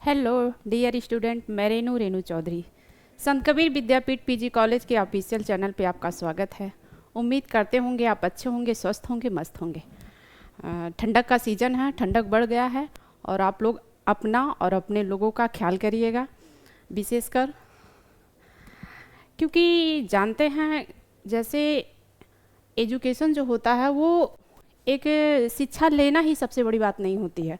Hello dear student, मैं रेनू चौधरी। संत कबीर विद्यापीठ PG college के official channel पे आपका स्वागत है। उम्मीद करते होंगे आप अच्छे होंगे, स्वस्थ होंगे, मस्त होंगे। ठंडक का सीज़न है, ठंडक बढ़ गया है और आप लोग अपना और अपने लोगों का ख्याल करिएगा, विशेषकर क्योंकि जानते हैं जैसे एजुकेशन जो होता है वो एक शिक्षा लेना ही सबसे बड़ी बात नहीं होती है।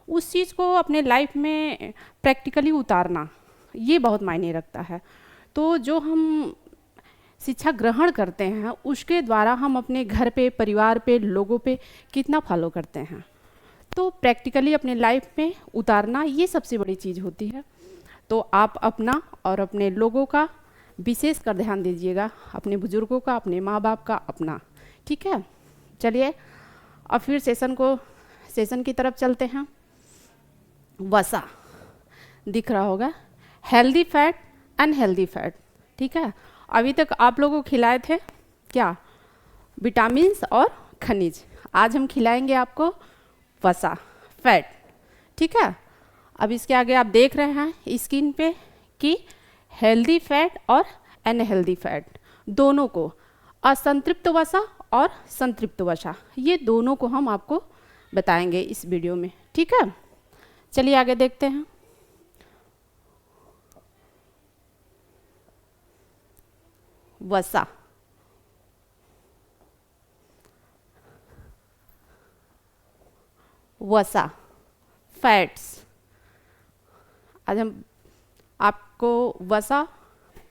उस चीज़ को अपने लाइफ में प्रैक्टिकली उतारना ये बहुत मायने रखता है। तो जो हम शिक्षा ग्रहण करते हैं उसके द्वारा हम अपने घर पे, परिवार पे, लोगों पे कितना फॉलो करते हैं, तो प्रैक्टिकली अपने लाइफ में उतारना ये सबसे बड़ी चीज़ होती है। तो आप अपना और अपने लोगों का विशेष कर ध्यान दीजिएगा, अपने बुजुर्गों का, अपने माँ बाप का, अपना। ठीक है, चलिए अब फिर सेशन की तरफ चलते हैं। वसा दिख रहा होगा, हेल्दी फैट, अनहेल्दी फैट। ठीक है, अभी तक आप लोगों को खिलाए थे क्या? विटामिन्स और खनिज। आज हम खिलाएंगे आपको वसा, फैट। ठीक है, अब इसके आगे आप देख रहे हैं स्क्रीन पे कि हेल्दी फैट और अनहेल्दी फैट दोनों को, असंतृप्त वसा और संतृप्त वसा, ये दोनों को हम आपको बताएंगे इस वीडियो में। ठीक है, चलिए आगे देखते हैं। वसा, वसा, फैट्स। आज हम आपको वसा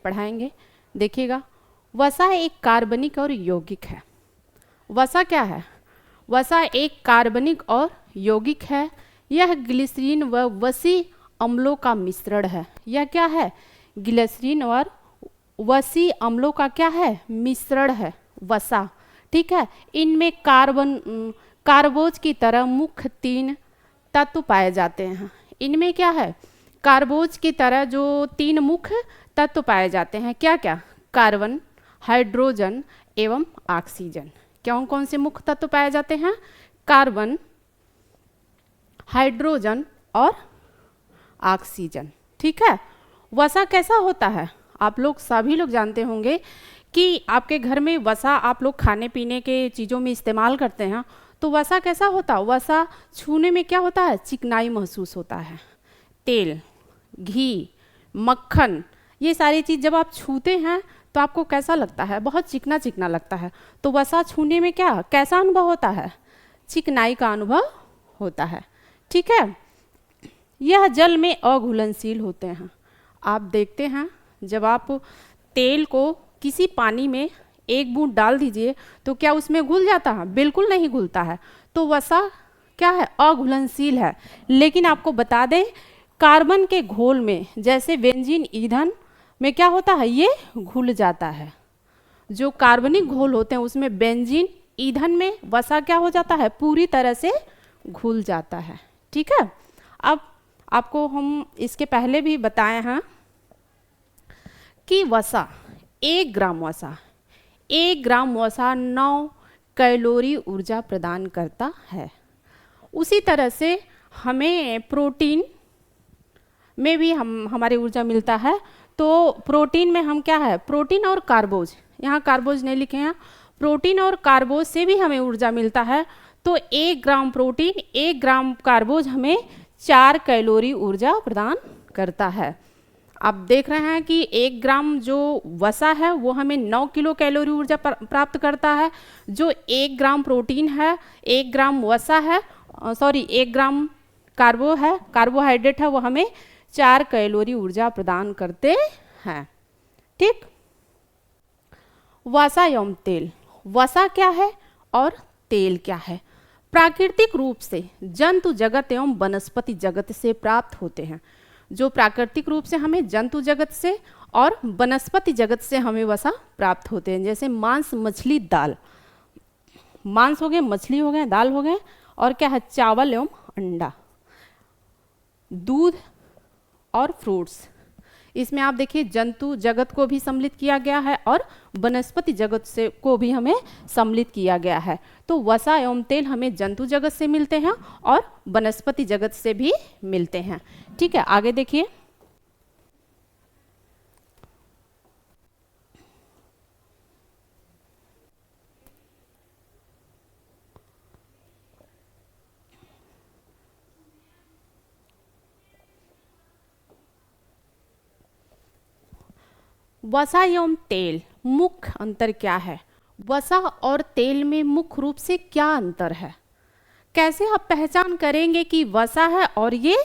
पढ़ाएंगे। देखिएगा, वसा एक कार्बनिक और यौगिक है। वसा क्या है? वसा एक कार्बनिक और यौगिक है। यह ग्लिसरीन व वसी अम्लों का मिश्रण है। यह क्या है? ग्लिसरीन और वसी अम्लों का क्या है? मिश्रण है वसा। ठीक है, इनमें कार्बोज की तरह मुख्य 3 तत्व पाए जाते हैं। इनमें क्या है? कार्बोज की तरह जो 3 मुख्य तत्व पाए जाते हैं, क्या क्या? कार्बन, हाइड्रोजन एवं ऑक्सीजन। कौन कौन से मुख्य तत्व पाए जाते हैं? कार्बन, हाइड्रोजन और ऑक्सीजन। ठीक है, वसा कैसा होता है? आप लोग सभी लोग जानते होंगे कि आपके घर में वसा आप लोग खाने पीने के चीज़ों में इस्तेमाल करते हैं। तो वसा कैसा होता है? वसा छूने में क्या होता है? चिकनाई महसूस होता है। तेल, घी, मक्खन, ये सारी चीज़ जब आप छूते हैं तो आपको कैसा लगता है? बहुत चिकना चिकना लगता है। तो वसा छूने में क्या, कैसा अनुभव होता है? चिकनाई का अनुभव होता है। ठीक है, यह जल में अघुलनशील होते हैं। आप देखते हैं जब आप तेल को किसी पानी में 1 बूंद डाल दीजिए तो क्या उसमें घुल जाता है? बिल्कुल नहीं घुलता है। तो वसा क्या है? अघुलनशील है। लेकिन आपको बता दें, कार्बन के घोल में जैसे बेंजीन ईंधन में क्या होता है? ये घुल जाता है। जो कार्बनिक घोल होते हैं उसमें बेंजीन ईंधन में वसा क्या हो जाता है? पूरी तरह से घुल जाता है। ठीक है, अब आपको हम इसके पहले भी बताए हैं कि वसा, 1 ग्राम वसा, 1 ग्राम वसा 9 कैलोरी ऊर्जा प्रदान करता है। उसी तरह से हमें प्रोटीन में भी हमारी ऊर्जा मिलता है। तो प्रोटीन में हम क्या है? प्रोटीन और कार्बोज, यहाँ कार्बोज नहीं लिखे हैं, प्रोटीन और कार्बोज से भी हमें ऊर्जा मिलता है। तो 1 ग्राम प्रोटीन, 1 ग्राम कार्बोज हमें 4 कैलोरी ऊर्जा प्रदान करता है। आप देख रहे हैं कि 1 ग्राम जो वसा है वो हमें 9 किलो कैलोरी ऊर्जा प्राप्त करता है। जो 1 ग्राम प्रोटीन है, 1 ग्राम वसा है, 1 ग्राम कार्बोहाइड्रेट है, वो हमें 4 कैलोरी ऊर्जा प्रदान करते हैं। ठीक, वसा एवं तेल। वसा क्या है और तेल क्या है? प्राकृतिक रूप से जंतु जगत एवं वनस्पति जगत से प्राप्त होते हैं। जो प्राकृतिक रूप से हमें जंतु जगत से और वनस्पति जगत से हमें वसा प्राप्त होते हैं, जैसे मांस, मछली, दाल। मांस हो गए, मछली हो गए, दाल हो गए, और क्या है? चावल एवं अंडा, दूध और फ्रूट्स। इसमें आप देखिए जंतु जगत को भी सम्मिलित किया गया है और वनस्पति जगत से को भी हमें सम्मिलित किया गया है। तो वसा एवं तेल हमें जंतु जगत से मिलते हैं और वनस्पति जगत से भी मिलते हैं। ठीक है, आगे देखिए। वसा एवं तेल मुख्य अंतर क्या है? वसा और तेल में मुख्य रूप से क्या अंतर है? कैसे आप पहचान करेंगे कि वसा है और ये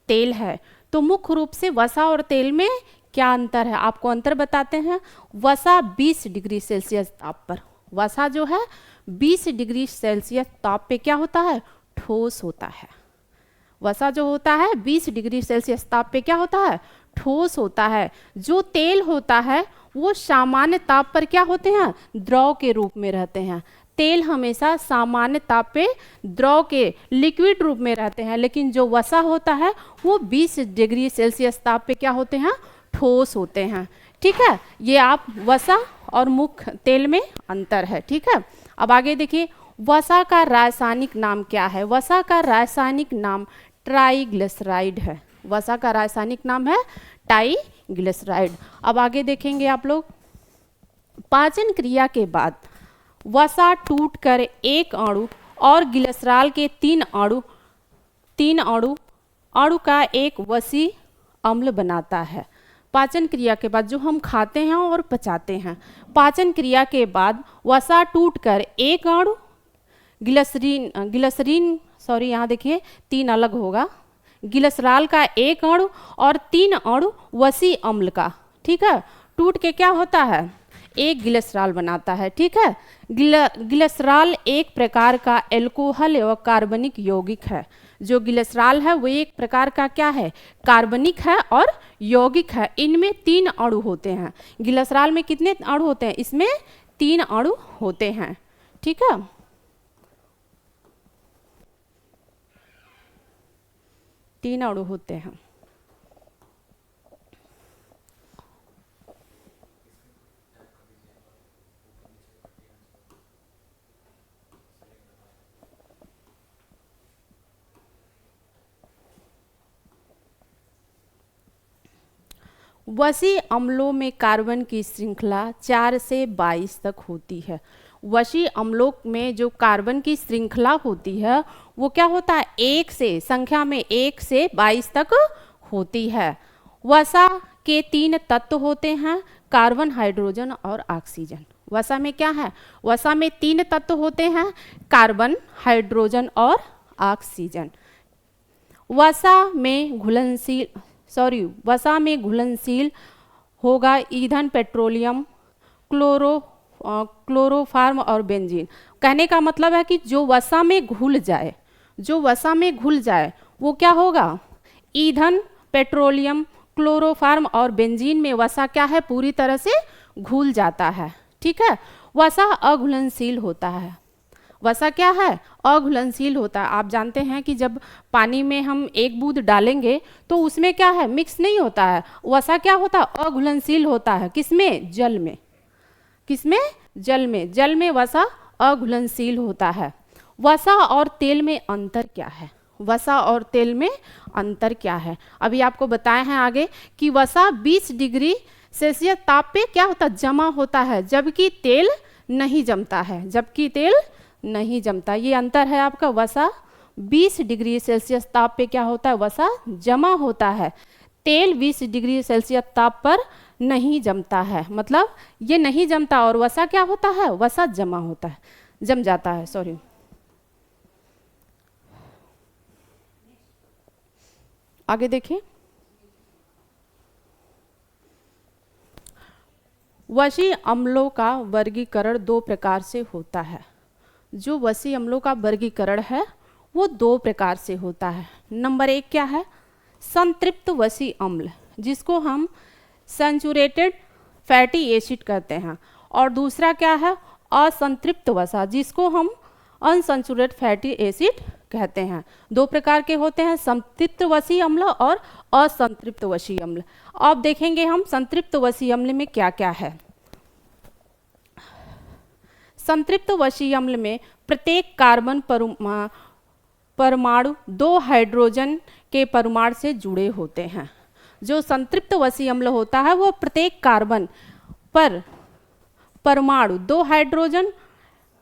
तेल है? तो मुख्य रूप से वसा और तेल में क्या अंतर है, आपको अंतर बताते हैं। वसा 20 डिग्री सेल्सियस ताप पर, वसा जो है 20 डिग्री सेल्सियस ताप पे क्या होता है? ठोस होता है। वसा जो होता है 20 डिग्री सेल्सियस ताप पे क्या होता है? ठोस होता है। जो तेल होता है वो सामान्य ताप पर क्या होते हैं? द्रव के रूप में रहते हैं। तेल हमेशा सामान्य ताप पे द्रव के लिक्विड रूप में रहते हैं, लेकिन जो वसा होता है वो 20 डिग्री सेल्सियस ताप पे क्या होते हैं? ठोस होते हैं। ठीक है, ये आप वसा और मुख्य तेल में अंतर है। ठीक है, अब आगे देखिए, वसा का रासायनिक नाम क्या है? वसा का रासायनिक नाम ट्राइग्लिसराइड है। वसा का रासायनिक नाम है ट्राइग्लिसराइड। अब आगे देखेंगे आप लोग, पाचन क्रिया के बाद वसा टूटकर एक अणु और ग्लिसरॉल के तीन अणु का एक वसी अम्ल बनाता है। पाचन क्रिया के बाद जो हम खाते हैं और पचाते हैं, पाचन क्रिया के बाद वसा टूटकर एक अणु ग्लिसरीन सॉरी यहाँ देखिए 3 अलग होगा, ग्लिसरॉल का एक अणु और 3 अणु वसी अम्ल का, ठीक है, टूट के क्या होता है? एक ग्लिसरॉल बनाता है। ठीक है, ग्लिसरॉल एक प्रकार का एल्कोहल एवं कार्बनिक यौगिक है। जो ग्लिसरॉल है वो एक प्रकार का क्या है? कार्बनिक है और यौगिक है। इनमें 3 अणु होते हैं। ग्लिसरॉल में कितने अणु होते हैं? इसमें 3 अणु होते हैं। ठीक है, तीन अणु होते हैं। वसी अम्लों में कार्बन की श्रृंखला 4 से 22 तक होती है। वसी अम्लों में जो कार्बन की श्रृंखला होती है वो क्या होता है? 1 से संख्या में 1 से 22 तक होती है। वसा के 3 तत्व होते हैं, कार्बन, हाइड्रोजन और ऑक्सीजन। वसा में क्या है? वसा में 3 तत्व होते हैं, कार्बन, हाइड्रोजन और ऑक्सीजन। वसा में घुलनशील होगा ईंधन, पेट्रोलियम, क्लोरोफार्म और बेंजीन। कहने का मतलब है कि जो वसा में घुल जाए वो क्या होगा? ईंधन, पेट्रोलियम, क्लोरोफार्म और बेंजीन में वसा क्या है? पूरी तरह से घुल जाता है। ठीक है, वसा अघुलनशील होता है। वसा क्या है? अघुलनशील होता है। आप जानते हैं कि जब पानी में हम एक बूंद डालेंगे तो उसमें क्या है? मिक्स नहीं होता है। वसा क्या होता है? अघुलनशील होता है। किसमें? जल में। किसमें? जल में। जल में वसा अघुलनशील होता है। वसा और तेल में अंतर क्या है? वसा और तेल में अंतर क्या है? अभी आपको बताए हैं आगे कि वसा 20 डिग्री सेल्सियस ताप पे क्या होता है? जमा होता है, जबकि तेल नहीं जमता है। जबकि तेल नहीं जमता। ये अंतर है आपका। वसा 20 डिग्री सेल्सियस ताप पे क्या होता है? वसा जमा होता है। तेल 20 डिग्री सेल्सियस ताप पर नहीं जमता है, मतलब ये नहीं जमता। और वसा क्या होता है? वसा जमा होता है, जम जाता है, सॉरी। आगे देखिए, वसी अम्लों का वर्गीकरण 2 प्रकार से होता है। जो वसी अम्लों का वर्गीकरण है वो 2 प्रकार से होता है। नंबर 1 क्या है? संतृप्त वसी अम्ल, जिसको हम सैचुरेटेड फैटी एसिड कहते हैं। और दूसरा क्या है? असंतृप्त वसा, जिसको हम अनसैचुरेटेड फैटी एसिड कहते हैं। दो प्रकार के होते हैं, संतृप्त वसीय अम्ल और असंतृप्त वसीय अम्ल। अब देखेंगे हम संतृप्त वसीय अम्ल में क्या क्या है। संतृप्त वसीय अम्ल में प्रत्येक कार्बन परमाणु 2 हाइड्रोजन के परमाणु से जुड़े होते हैं। जो संतृप्त वसीय अम्ल होता है वो प्रत्येक कार्बन पर परमाणु 2 हाइड्रोजन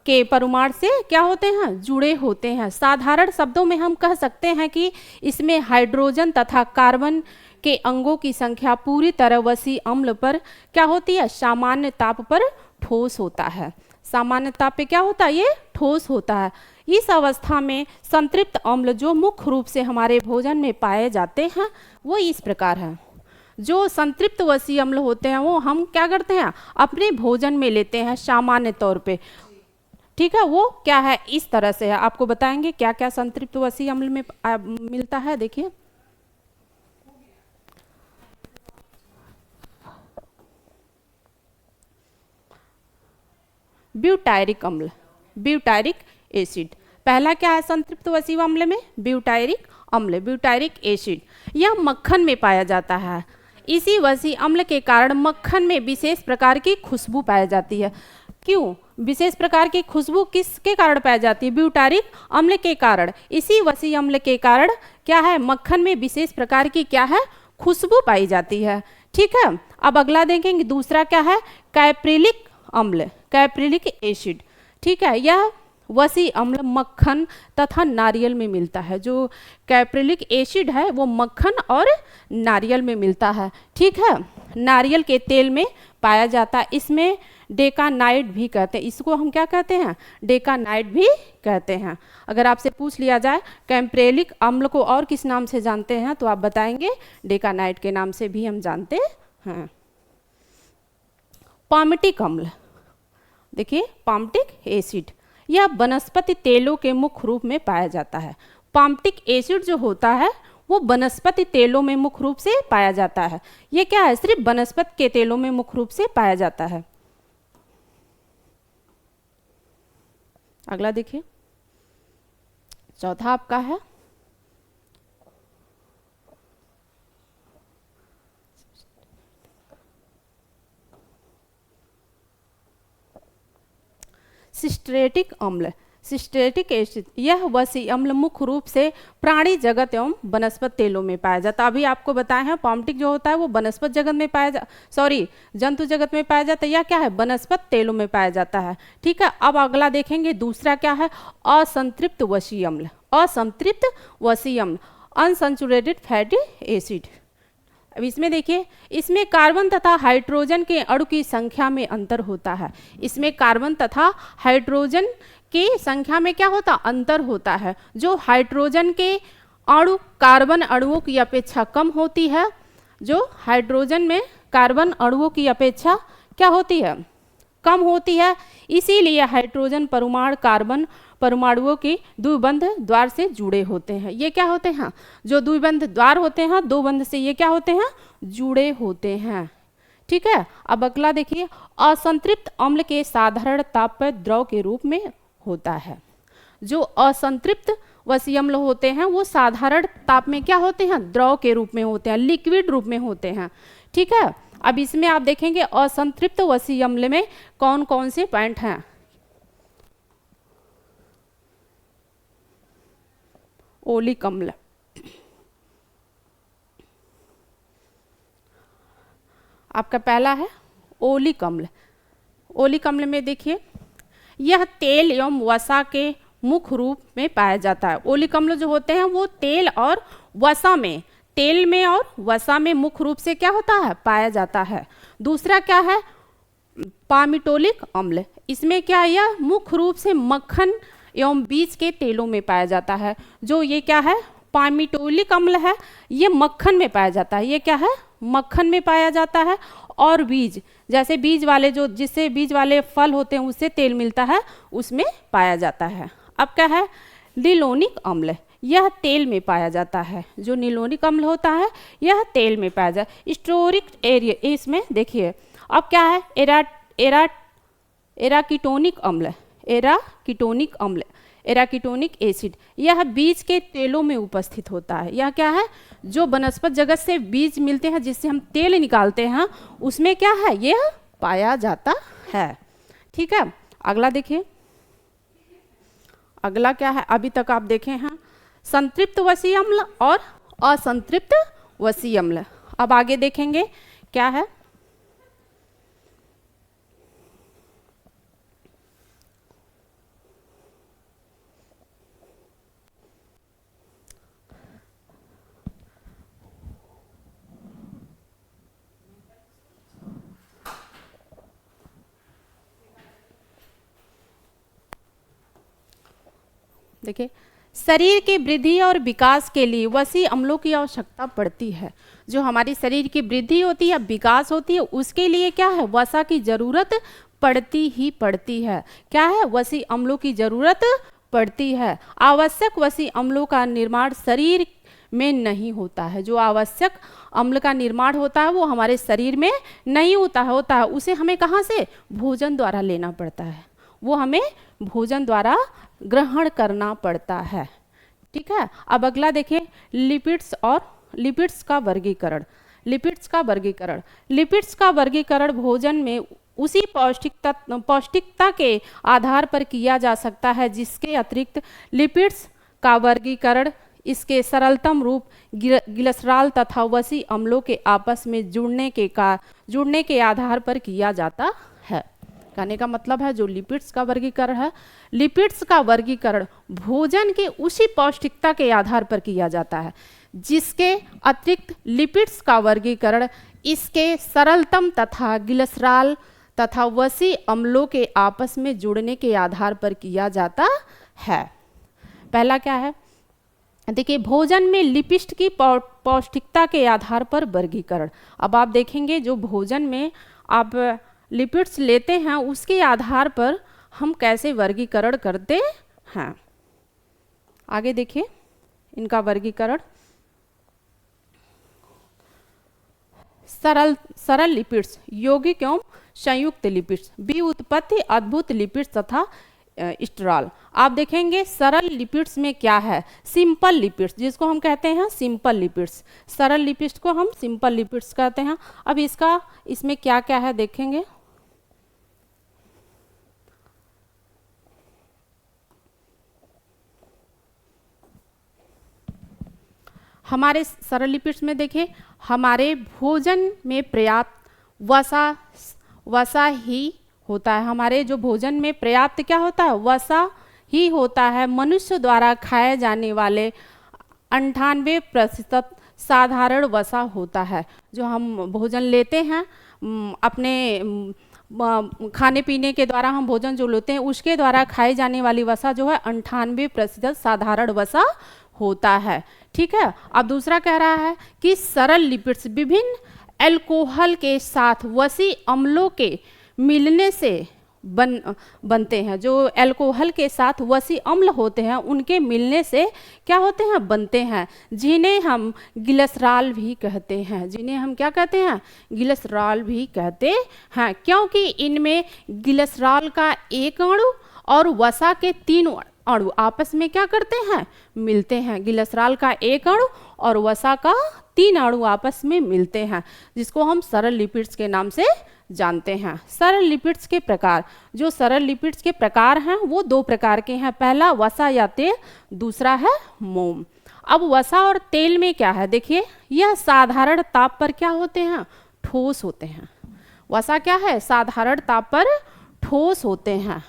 के परमाणु से क्या होते हैं, जुड़े होते हैं। साधारण शब्दों में हम कह सकते हैं कि इसमें हाइड्रोजन तथा कार्बन के अंगों की संख्या पूरी तरह वसीय अम्ल पर क्या होती है, सामान्य ताप पर ठोस होता है। सामान्य ताप पे क्या होता है, ये ठोस होता है। इस अवस्था में संतृप्त अम्ल जो मुख्य रूप से हमारे भोजन में पाए जाते हैं वो इस प्रकार है। जो संतृप्त वसीय अम्ल होते हैं वो हम क्या करते हैं, अपने भोजन में लेते हैं सामान्य तौर पे, ठीक है। वो क्या है, इस तरह से है। आपको बताएंगे क्या क्या संतृप्त वसीय अम्ल में मिलता है। देखिए ब्यूटायरिक अम्ल, ब्यूटायरिक एसिड, पहला क्या है संतृप्त वसीय अम्ल में, ब्यूटायरिक अम्ल, ब्यूटायरिक एसिड। यह मक्खन में पाया जाता है। इसी वसीय अम्ल के कारण मक्खन में विशेष प्रकार की खुशबू पाई जाती है। क्यों विशेष प्रकार की खुशबू किसके कारण पाई जाती है, ब्यूटायरिक अम्ल के कारण। इसी वसीय अम्ल के कारण क्या है, मक्खन में विशेष प्रकार की क्या है, खुशबू पाई जाती है, ठीक है। अब अगला देखेंगे, दूसरा क्या है, कैप्रिलिक अम्ल, कैप्रिलिक एसिड, ठीक है। यह वसीय अम्ल मक्खन तथा नारियल में मिलता है। जो कैप्रिलिक एसिड है वो मक्खन और नारियल में मिलता है, ठीक है। नारियल के तेल में पाया जाता है। इसमें डेकानाइड भी कहते हैं, इसको हम क्या कहते हैं, डेकानाइड भी कहते हैं। अगर आपसे पूछ लिया जाए कैप्रिलिक अम्ल को और किस नाम से जानते हैं तो आप बताएंगे डेकानाइड के नाम से भी हम जानते हैं। पामटिक अम्ल, देखिए पामटिक एसिड, यह वनस्पति तेलों के मुख्य रूप में पाया जाता है। पामटिक एसिड जो होता है वो वनस्पति तेलों में मुख्य रूप से पाया जाता है। ये क्या है, सिर्फ वनस्पति के तेलों में मुख्य रूप से पाया जाता है। अगला देखिए, चौथा आपका है सिस्ट्रेटिक अम्ल, सिस्ट्रेटिक एसिड। यह वसीय अम्ल मुख्य रूप से प्राणी जगत एवं वनस्पति तेलों में पाया जाता है। अभी आपको बताए हैं पामटिक जो होता है वो वनस्पति जगत में पाया जंतु जगत में पाया जाता है। यह क्या है, वनस्पति तेलों में पाया जाता है, ठीक है। अब अगला देखेंगे, दूसरा क्या है, असंतृप्त वसीय अम्ल, असंतृप्त वसीय अम्ल, अनसैचुरेटेड फैटी एसिड। अब इसमें देखिए, इसमें कार्बन तथा हाइड्रोजन के अणु की संख्या में अंतर होता है। इसमें कार्बन तथा हाइड्रोजन की संख्या में क्या होता, अंतर होता है। जो हाइड्रोजन के अणु कार्बन अणुओं की अपेक्षा कम होती है, जो हाइड्रोजन में कार्बन अणुओं की अपेक्षा क्या होती है, कम होती है। इसीलिए हाइड्रोजन परमाणु कार्बन परमाणुओं की द्विबंध द्वार से जुड़े होते हैं। ये क्या होते हैं, जो द्विबंध द्वार होते हैं, दो बंध से ये क्या होते हैं, जुड़े होते हैं, ठीक है। अब अगला देखिए, असंतृप्त अम्ल के साधारण ताप पर द्रव के रूप में होता है। जो असंतृप्त वसीय अम्ल होते हैं वो साधारण ताप में क्या होते हैं, द्रव के रूप में होते हैं, लिक्विड रूप में होते हैं, ठीक है। अब इसमें आप देखेंगे असंतृप्त वसीय अम्ल में कौन कौन से पॉइंट हैं। ओलिक अम्ल, आपका पहला है ओलिक अम्ल। ओलिक अम्ल में देखिए, यह तेल एवं वसा के मुख्य रूप में पाया जाता है। ओलिक अम्ल जो होते हैं वो तेल और वसा में, तेल में और वसा में मुख्य रूप से क्या होता है, पाया जाता है। दूसरा क्या है, पामिटोलिक अम्ल। इसमें क्या है, यह मुख्य रूप से मक्खन एवं बीज के तेलों में पाया जाता है। जो ये क्या है, पामिटोलिक अम्ल है, ये मक्खन में पाया जाता है। ये क्या है, मक्खन में पाया जाता है। और बीज, जैसे बीज वाले जो जिससे बीज वाले फल होते हैं उससे तेल मिलता है, उसमें पाया जाता है। अब क्या है, निलोनिक अम्ल, यह तेल में पाया जाता है। जो निलोनिक अम्ल होता है यह तेल में पाया जाता है। स्टोरिक एरिया, इसमें देखिए अब क्या है, एराकीटोनिक अम्ल, एराकीटोनिक अम्ल। एराकीटोनिक एसिड, यह बीज के तेलों में उपस्थित होता है। यह क्या है, जो वनस्पत जगत से बीज मिलते हैं जिससे हम तेल निकालते हैं, उसमें क्या है, यह पाया जाता है। ठीक है, अगला देखिए, अगला क्या है, अभी तक आप देखे हैं संतृप्त वसीय अम्ल और असंतृप्त वसीय अम्ल। अब आगे देखेंगे क्या है। देखिए, शरीर की वृद्धि और विकास के लिए वसीय अम्लों की आवश्यकता पड़ती है। जो हमारी शरीर की वृद्धि होती है, विकास होती है, उसके लिए क्या है, वसा की जरूरत पड़ती ही पड़ती है। क्या है, वसीय अम्लों की जरूरत पड़ती है। आवश्यक वसीय अम्लों का निर्माण शरीर में नहीं होता है। जो आवश्यक अम्ल का निर्माण होता है वो हमारे शरीर में नहीं होता है, उसे हमें कहाँ से, भोजन द्वारा लेना पड़ता है, वो हमें भोजन द्वारा ग्रहण करना पड़ता है। ठीक है, अब अगला देखिए, लिपिड्स और लिपिड्स का वर्गीकरण। लिपिड्स का वर्गीकरण, लिपिड्स का वर्गीकरण भोजन में उसी पौष्टिकता के आधार पर किया जा सकता है जिसके अतिरिक्त लिपिड्स का वर्गीकरण इसके सरलतम रूप ग्लिसरॉल तथा वसीय अम्लों के आपस में जुड़ने के आधार पर किया जाता है। कहने का मतलब है, जो लिपिड्स का वर्गीकरण है, लिपिड्स का वर्गीकरण भोजन के उसी पौष्टिकता के आधार पर किया जाता है जिसके अतिरिक्त लिपिड्स का वर्गीकरण इसके सरलतम तथा ग्लिसरॉल तथा वसीय अम्लों के आपस में जुड़ने के आधार पर किया जाता है। पहला क्या है, देखिए, भोजन में लिपिड की पौष्टिकता के आधार पर वर्गीकरण। अब आप देखेंगे, जो भोजन में आप लिपिड्स लेते हैं उसके आधार पर हम कैसे वर्गीकरण करते हैं। आगे देखिए इनका वर्गीकरण। सरल लिपिड्स, यौगिक एवं संयुक्त लिपिड्स, व्युत्पत्ति अद्भुत लिपिड्स तथा स्टेरॉल। आप देखेंगे सरल लिपिड्स में क्या है, सिंपल लिपिड्स, जिसको हम कहते हैं सिंपल लिपिड्स। सरल लिपिड्स को हम सिंपल लिपिड्स कहते हैं। अब इसमें क्या क्या है देखेंगे। हमारे सरल लिपिड्स में देखिए, हमारे भोजन में पर्याप्त वसा ही होता है। हमारे जो भोजन में पर्याप्त क्या होता है, वसा ही होता है। मनुष्य द्वारा खाए जाने वाले 98% साधारण वसा होता है। जो हम भोजन लेते हैं अपने खाने पीने के द्वारा, हम भोजन जो लेते हैं उसके द्वारा खाई जाने वाली वसा जो है 98% साधारण वसा होता है। ठीक है, अब दूसरा कह रहा है कि सरल लिपिड्स विभिन्न अल्कोहल के साथ वसीय अम्लों के मिलने से बनते हैं। जो अल्कोहल के साथ वसीय अम्ल होते हैं उनके मिलने से क्या होते हैं, बनते हैं, जिन्हें हम ग्लिसरॉल भी कहते हैं। जिन्हें हम क्या कहते हैं, ग्लिसरॉल भी कहते हैं, क्योंकि इनमें ग्लिसरॉल का एक अणु और वसा के 3 अणु आपस में क्या करते हैं, मिलते हैं। ग्लिसरॉल का एक अणु और वसा का 3 अणु आपस में मिलते हैं, जिसको हम सरल लिपिड्स के नाम से जानते हैं। सरल लिपिड्स के प्रकार, जो सरल लिपिड्स के प्रकार हैं वो 2 प्रकार के हैं। पहला वसा या तेल, दूसरा है मोम। अब वसा और तेल में क्या है, देखिए, यह साधारण ताप पर क्या होते हैं, ठोस होते हैं। वसा क्या है, साधारण ताप पर ठोस होते हैं।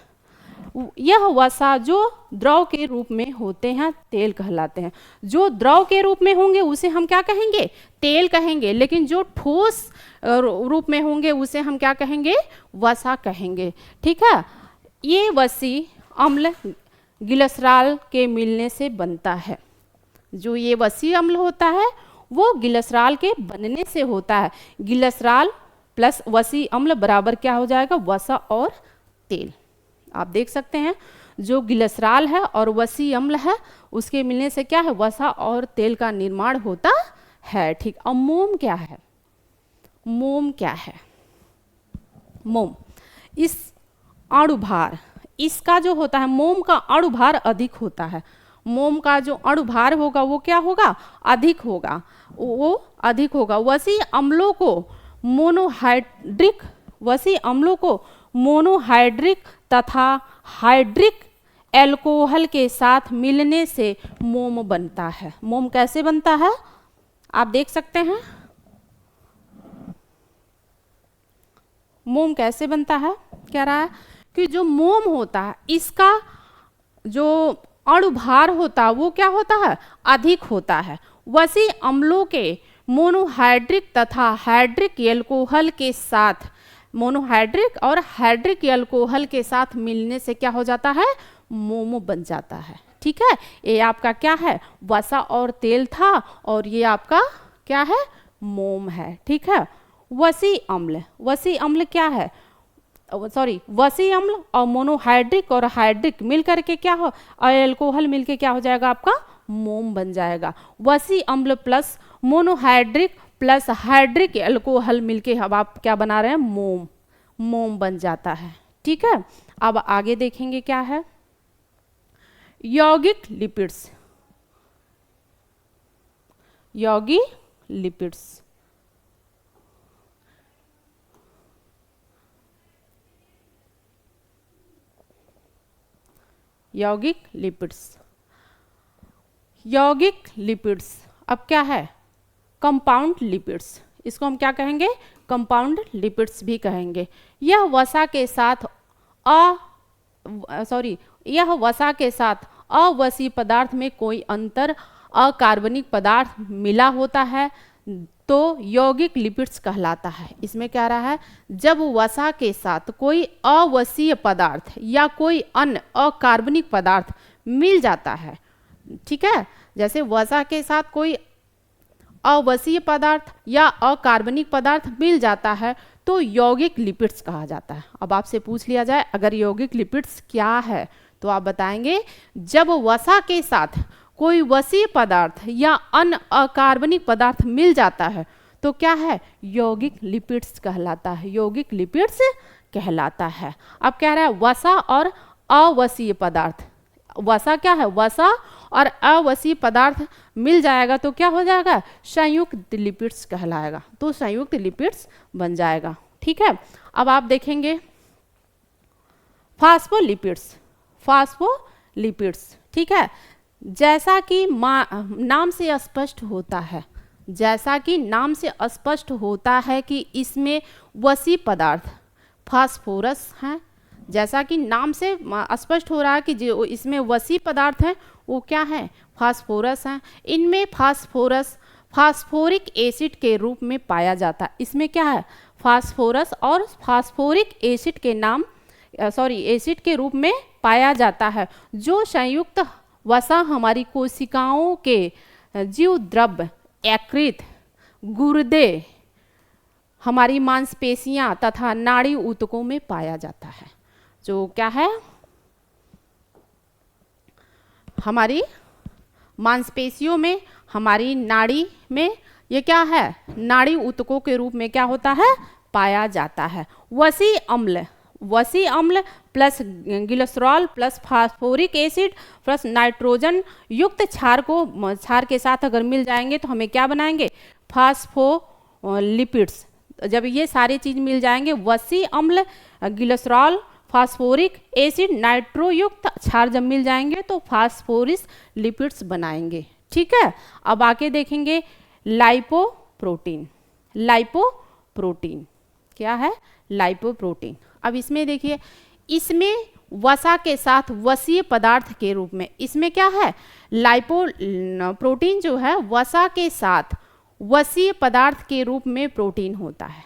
यह वसा जो द्रव के रूप में होते हैं तेल कहलाते हैं। जो द्रव के रूप में होंगे उसे हम क्या कहेंगे, तेल कहेंगे, लेकिन जो ठोस रूप में होंगे उसे हम क्या कहेंगे, वसा कहेंगे। ठीक है, ये वसीय अम्ल ग्लिसरॉल के मिलने से बनता है। जो ये वसीय अम्ल होता है वो ग्लिसरॉल के बनने से होता है। ग्लिसरॉल प्लस वसीय अम्ल बराबर क्या हो जाएगा, वसा और तेल। आप देख सकते हैं, जो ग्लिसरॉल है और वसीय अम्ल है उसके मिलने से क्या है, वसा और तेल का निर्माण होता है। ठीक, अब मोम क्या है, मोम क्या है, मोम इस अणुभार इसका जो होता है मोम का अणुभार अधिक होता है। मोम का जो अणुभार होगा वो क्या होगा, अधिक होगा, वो अधिक होगा। वसी अम्लों को मोनोहाइड्रिक तथा हाइड्रिक एल्कोहल के साथ मिलने से मोम बनता है। मोम कैसे बनता है आप देख सकते हैं। मोम कैसे बनता है, कह रहा है कि जो मोम होता है इसका जो अणुभार होता है वो क्या होता है, अधिक होता है। वसी अम्लों के मोनोहाइड्रिक तथा हाइड्रिक एल्कोहल के साथ, मोनोहाइड्रिक और हाइड्रिक एल्कोहल के साथ मिलने से क्या हो जाता है, मोम बन जाता है। ठीक है, ये आपका क्या है, वसा और तेल था और ये आपका क्या है, मोम है। ठीक है, वसी अम्ल क्या है, सॉरी वसी अम्ल और मोनोहाइड्रिक और हाइड्रिक मिलकर के क्या हो, और एल्कोहल मिलके क्या हो जाएगा आपका, मोम बन जाएगा। वसी अम्ल plus monohydric plus hydric alcohol मिलके अब आप क्या बना रहे हैं, मोम बन जाता है। ठीक है, अब आगे देखेंगे क्या है, यौगिक लिपिड्स। यौगिक लिपिड्स यौगिक लिपिड्स अब क्या है, कंपाउंड लिपिड्स। इसको हम क्या कहेंगे, कंपाउंड लिपिड्स भी कहेंगे। यह वसा के साथ अवसी पदार्थ में कोई अंतर अकार्बनिक पदार्थ मिला होता है तो यौगिक लिपिड्स कहलाता है। इसमें क्या रहा है, जब वसा के साथ कोई अवसीय पदार्थ या कोई अन्य अकार्बनिक पदार्थ मिल जाता है, ठीक है, जैसे वसा के साथ कोई अवसीय पदार्थ या अकार्बनिक पदार्थ मिल जाता है तो यौगिक लिपिड्स कहा जाता है। अब आपसे पूछ लिया जाए अगर यौगिक लिपिड्स क्या है तो आप बताएंगे, जब वसा के साथ कोई वसीय पदार्थ या अन्य अकार्बनिक पदार्थ मिल जाता है तो क्या है, यौगिक लिपिड्स कहलाता है। यौगिक लिपिड्स कहलाता है। अब कह रहा है वसा और अवसीय पदार्थ, वसा क्या है, वसा और अवसीय पदार्थ मिल जाएगा तो क्या हो जाएगा, संयुक्त लिपिड्स कहलाएगा, तो संयुक्त लिपिड्स बन जाएगा। ठीक है, अब आप देखेंगे फास्फोलिपिड्स। ठीक है, जैसा कि नाम से स्पष्ट होता है कि इसमें वसी पदार्थ फास्फोरस हैं। जैसा कि नाम से स्पष्ट हो रहा है कि जो इसमें वसी पदार्थ हैं वो क्या है, फास्फोरस हैं। इनमें फास्फोरस फास्फोरिक एसिड के रूप में पाया जाता है। इसमें क्या है, फास्फोरस और फास्फोरिक एसिड एसिड के रूप में पाया जाता है, जो संयुक्त वसा हमारी कोशिकाओं के जीव द्रव्य, यकृत, गुर्दे, हमारी मांसपेशियां तथा नाड़ी ऊतकों में पाया जाता है। जो क्या है, हमारी मांसपेशियों में, हमारी नाड़ी में, ये क्या है, नाड़ी ऊतकों के रूप में क्या होता है, पाया जाता है। वसी अम्ल plus glycerol plus phosphoric acid plus nitrogen युक्त क्षार के साथ अगर मिल जाएंगे तो हमें क्या बनाएंगे, फास्फोलिपिड्स। जब ये सारी चीज मिल जाएंगे, वसी अम्ल, ग्लिसरॉल, फास्फोरिक एसिड, नाइट्रो युक्त क्षार जब मिल जाएंगे तो फास्फोरिस लिपिड्स बनाएंगे। ठीक है, अब आके देखेंगे लाइपोप्रोटीन। क्या है, लाइपोप्रोटीन। अब इसमें देखिए, इसमें वसा के साथ वसीय पदार्थ के रूप में, इसमें क्या है, लाइपोप्रोटीन जो है वसा के साथ वसीय पदार्थ के रूप में प्रोटीन होता है।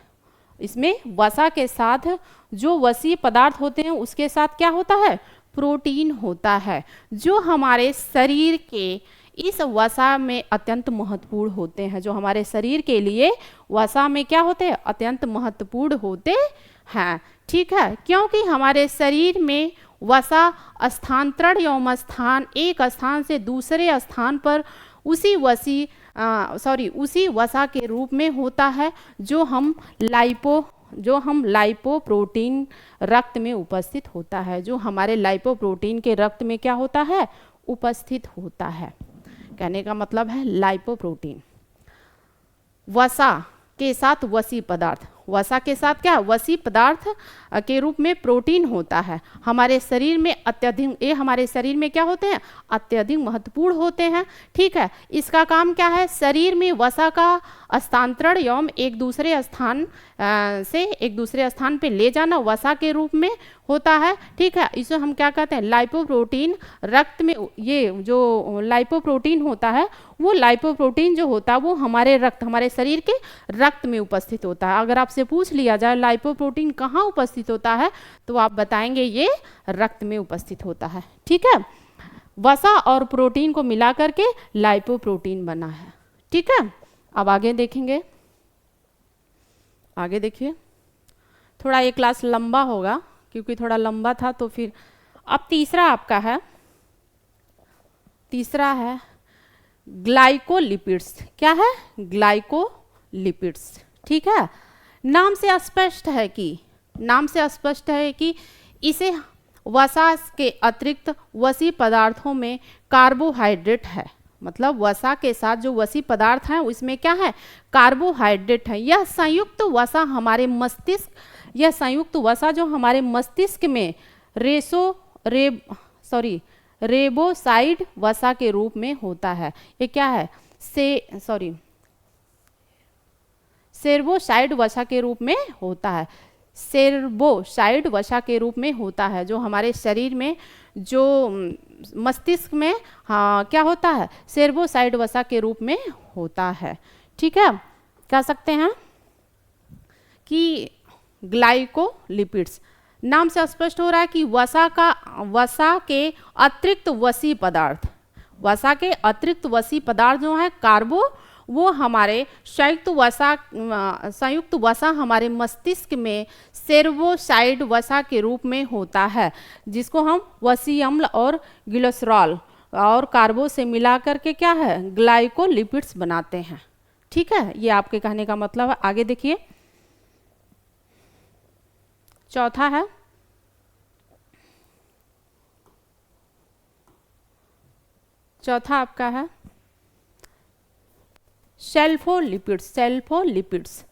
इसमें वसा के साथ जो वसीय पदार्थ होते हैं उसके साथ क्या होता है, प्रोटीन होता है, जो हमारे शरीर के इस वसा में अत्यंत महत्वपूर्ण होते हैं। जो हमारे शरीर के लिए वसा में क्या होते हैं, अत्यंत महत्वपूर्ण होते हैं। ठीक है, क्योंकि हमारे शरीर में वसा स्थानांतरण एवं एक स्थान से दूसरे स्थान पर उसी वसा के रूप में होता है, जो हम जो हम लाइपोप्रोटीन रक्त में उपस्थित होता है, जो हमारे लाइपोप्रोटीन के रक्त में क्या होता है, उपस्थित होता है। कहने का मतलब है लाइपोप्रोटीन। वसा के साथ वसी पदार्थ, वसा के साथ क्या, वसी पदार्थ के रूप में प्रोटीन होता है। हमारे शरीर में अत्यधिक, ये हमारे शरीर में क्या होते हैं, अत्यधिक महत्वपूर्ण होते हैं। ठीक है, इसका काम क्या है, शरीर में वसा का स्थानांतरण एवं एक दूसरे स्थान से एक दूसरे स्थान पे ले जाना वसा के रूप में होता है। ठीक है, इसे हम क्या कहते हैं, लाइपोप्रोटीन। रक्त में ये जो लाइपोप्रोटीन होता है, वो लाइपोप्रोटीन जो होता है वो हमारे रक्त, हमारे शरीर के रक्त में उपस्थित होता है। अगर आपसे पूछ लिया जाए लाइपोप्रोटीन कहाँ उपस्थित होता है, तो आप बताएंगे ये रक्त में उपस्थित होता है। ठीक है, वसा और प्रोटीन को मिला करके लाइपोप्रोटीन बना है। ठीक है, अब आगे देखेंगे, आगे देखिए, थोड़ा ये क्लास लंबा होगा क्योंकि थोड़ा लंबा था, तो फिर अब तीसरा आपका है, तीसरा है ग्लाइकोलिपिड्स। क्या है, ग्लाइकोलिपिड्स। ठीक है, नाम से स्पष्ट है कि, नाम से स्पष्ट है कि इसे वसा के अतिरिक्त वसी पदार्थों में कार्बोहाइड्रेट है। मतलब वसा के साथ जो वसी पदार्थ हैं उसमें क्या है, कार्बोहाइड्रेट है। यह संयुक्त वसा हमारे मस्तिष्क, यह संयुक्त वसा जो हमारे मस्तिष्क में रेबोसाइड वसा के रूप में होता है। ये क्या है, सेर्बोसाइड वसा के रूप में होता है। सेर्बोसाइड वसा के रूप में होता है, जो हमारे शरीर में, जो मस्तिष्क में, हाँ क्या होता है, सेर्बोसाइड वसा के रूप में होता है। ठीक है, कह सकते हैं कि ग्लाइकोलिपिड्स, नाम से स्पष्ट हो रहा है कि वसा के अतिरिक्त वसी पदार्थ, वसा के अतिरिक्त वसी पदार्थ जो है कार्बो, वो हमारे संयुक्त वसा हमारे मस्तिष्क में सेर्बोसाइड वसा के रूप में होता है, जिसको हम वसी अम्ल और ग्लिसरॉल और कार्बो से मिला करके क्या है, ग्लाइकोलिपिड्स बनाते हैं। ठीक है, ये आपके कहने का मतलब है। आगे देखिए, चौथा है चौथा आपका है सेल्फोलिपिड्स। सेल्फोलिपिड्स,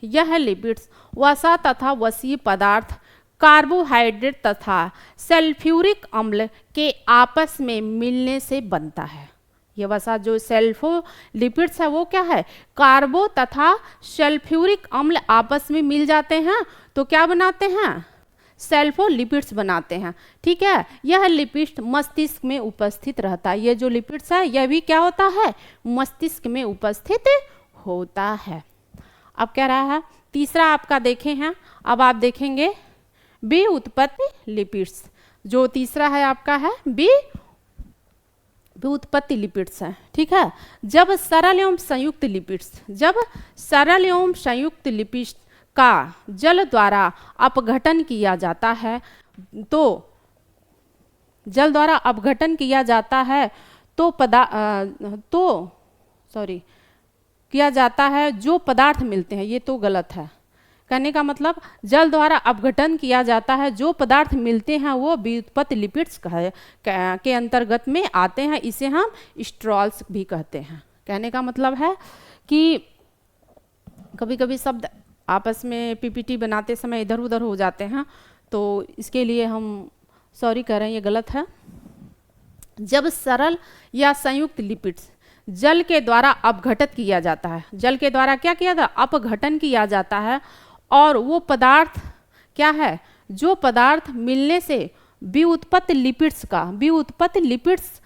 यह लिपिड्स वसा तथा वसीय पदार्थ कार्बोहाइड्रेट तथा सल्फ्यूरिक अम्ल के आपस में मिलने से बनता है। ये वसा जो सेल्फोलिपिड्स है वो क्या है, कार्बो तथा सल्फ्यूरिक अम्ल आपस में मिल जाते हैं तो क्या बनाते हैं, सेल्फोलिपिड्स बनाते हैं। ठीक है, यह लिपिड मस्तिष्क में उपस्थित रहता है। ये जो लिपिड्स है यह भी क्या होता है, मस्तिष्क में उपस्थित होता है। अब क्या रहा है, तीसरा आपका देखे हैं। अब आप देखेंगे बी उत्पत्ति लिपिड्स। जो तीसरा है आपका है बी उत्पत्ति लिपिड्स है। ठीक है, जब सरल एवं संयुक्त लिपिड्स, जब सरल एवं संयुक्त लिपिड्स का जल द्वारा अपघटन किया जाता है, तो जल द्वारा अपघटन किया जाता है किया जाता है जो पदार्थ मिलते हैं, ये तो गलत है। कहने का मतलब जल द्वारा अपघटन किया जाता है, जो पदार्थ मिलते हैं वो व्युत्पत्ति लिपिड्स के अंतर्गत में आते हैं। इसे हम स्ट्रॉल्स भी कहते हैं। कहने का मतलब है कि कभी कभी शब्द आपस में पीपीटी बनाते समय इधर उधर हो जाते हैं, तो इसके लिए हम सॉरी कह रहे हैं, ये गलत है। जब सरल या संयुक्त लिपिड्स जल के द्वारा अपघटित किया जाता है, जल के द्वारा क्या किया जाता है, अपघटन किया जाता है, और वो पदार्थ क्या है, जो पदार्थ मिलने से व्युत्पत्ति लिपिड्स का, व्युत्पत्ति लिपिड्स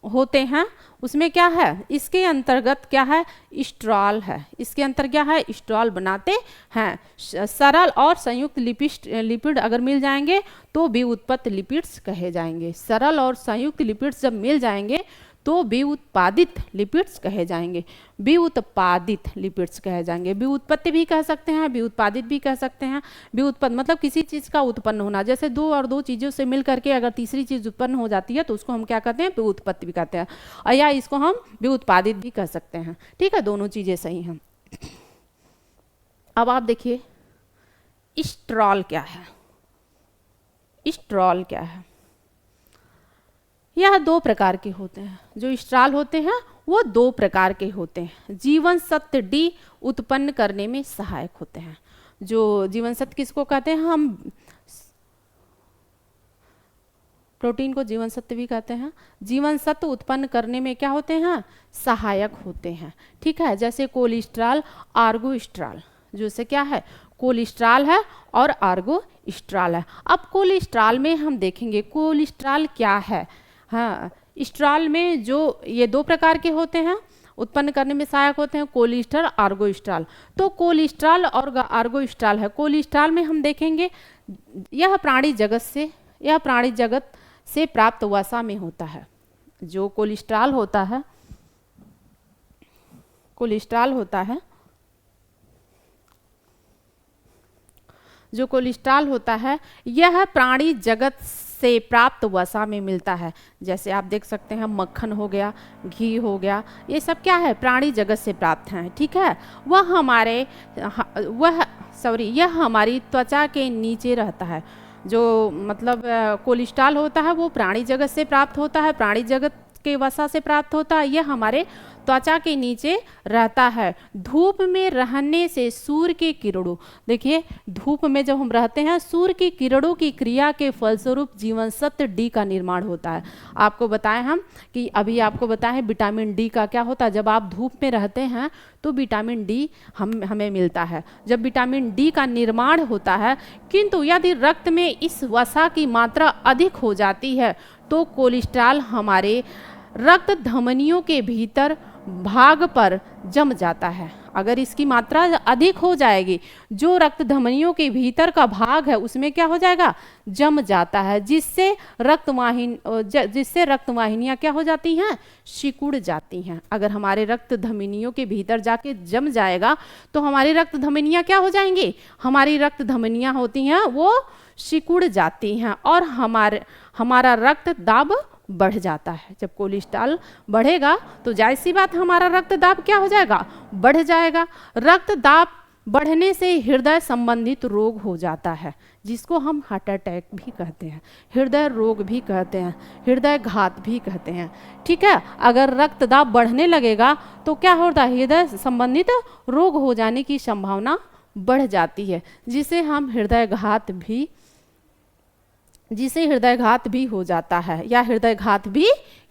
होते हैं, उसमें क्या है, इसके अंतर्गत क्या है, स्ट्रॉल है। इसके अंतर्गत क्या है, स्ट्रॉल बनाते हैं। सरल और संयुक्त लिपिड अगर मिल जाएंगे तो व्युत्पत्ति लिपिड्स कहे जाएंगे। सरल और संयुक्त लिपिड्स जब मिल जाएंगे तो व्युत्पादित लिपिड्स कहे जाएंगे। व्युत्पादित लिपिड्स कहे जाएंगे। व्युत्पत्ति भी कह सकते हैं, व्युत्पादित भी कह सकते हैं। व्युत्पन्न मतलब किसी चीज का उत्पन्न होना, जैसे दो और दो चीजों से मिल करके अगर तीसरी चीज उत्पन्न हो जाती है तो उसको हम क्या कहते हैं, व्युत्पत्ति भी कहते हैं, और या इसको हम व्युत्पादित भी कह सकते हैं। ठीक है, दोनों चीजें सही हैं। अब आप देखिए स्ट्रॉल क्या है। स्ट्रॉल क्या है? यह दो प्रकार के होते हैं। जो स्ट्रॉल होते हैं वो दो प्रकार के होते हैं। जीवन सत्व डी उत्पन्न करने में सहायक होते हैं। जो जीवन सत्व किसको कहते हैं? हम प्रोटीन को जीवन सत्व भी कहते हैं। जीवन सत्व उत्पन्न करने में क्या होते हैं? सहायक होते हैं। ठीक है, जैसे कोलेस्ट्रॉल, आर्गोस्ट्रॉल, जो से क्या है? कोलेस्ट्रॉल है और आर्गोस्ट्रॉल है। अब कोलेस्ट्रॉल में हम देखेंगे कोलेस्ट्रॉल क्या है। हाँ, स्ट्रॉल में जो ये दो प्रकार के होते हैं, उत्पन्न करने में सहायक होते हैं, कोलेस्ट्रॉल, आर्गोस्ट्रॉल। तो कोलेस्ट्रॉल और आर्गोस्ट्रॉल है। कोलेस्ट्रॉल में हम देखेंगे यह प्राणी जगत से प्राप्त वसा में होता है। जो कोलेस्ट्रॉल होता है, जो कोलेस्ट्रॉल होता है यह प्राणी जगत से प्राप्त वसा में मिलता है। जैसे आप देख सकते हैं मक्खन हो गया, घी हो गया, ये सब क्या है? प्राणी जगत से प्राप्त हैं। ठीक है, यह हमारी त्वचा के नीचे रहता है। जो मतलब कोलेस्ट्रॉल होता है वो प्राणी जगत से प्राप्त होता है, प्राणी जगत के वसा से प्राप्त होता है। यह हमारे त्वचा के नीचे रहता है। धूप में रहने से सूर्य के किरणों, देखिए धूप में जब हम रहते हैं सूर्य की किरणों की क्रिया के फलस्वरूप जीवन सत्व डी का निर्माण होता है। आपको बताएं हम कि अभी आपको बताएं विटामिन डी का क्या होता है। जब आप धूप में रहते हैं तो विटामिन डी हमें मिलता है, जब विटामिन डी का निर्माण होता है। किंतु यदि रक्त में इस वसा की मात्रा अधिक हो जाती है तो कोलेस्ट्रॉल हमारे रक्त धमनियों के भीतर भाग पर जम जाता है। अगर इसकी मात्रा अधिक हो जाएगी, जो रक्त धमनियों के भीतर का भाग है उसमें क्या हो जाएगा? जम जाता है, जिससे रक्तवाहिनियां क्या हो जाती हैं? सिकुड़ जाती हैं। अगर हमारे रक्त धमनियों के भीतर जाके जम जाएगा तो हमारी रक्त धमनियां क्या हो जाएंगी? हमारी रक्त धमनियां होती हैं वो सिकुड़ जाती हैं और हमारा रक्त दाब बढ़ जाता है। जब कोलेस्ट्रॉल बढ़ेगा तो जाहिर सी बात हमारा रक्त दाब क्या हो जाएगा? बढ़ जाएगा। रक्त दाब बढ़ने से हृदय संबंधित रोग हो जाता है, जिसको हम हार्ट अटैक भी कहते हैं, हृदय रोग भी कहते हैं, हृदय घात भी कहते हैं। ठीक है, अगर रक्त दाब बढ़ने लगेगा तो क्या होता है? हृदय संबंधित रोग हो जाने की संभावना बढ़ जाती है, जिसे हृदय घात भी हो जाता है या हृदय घात भी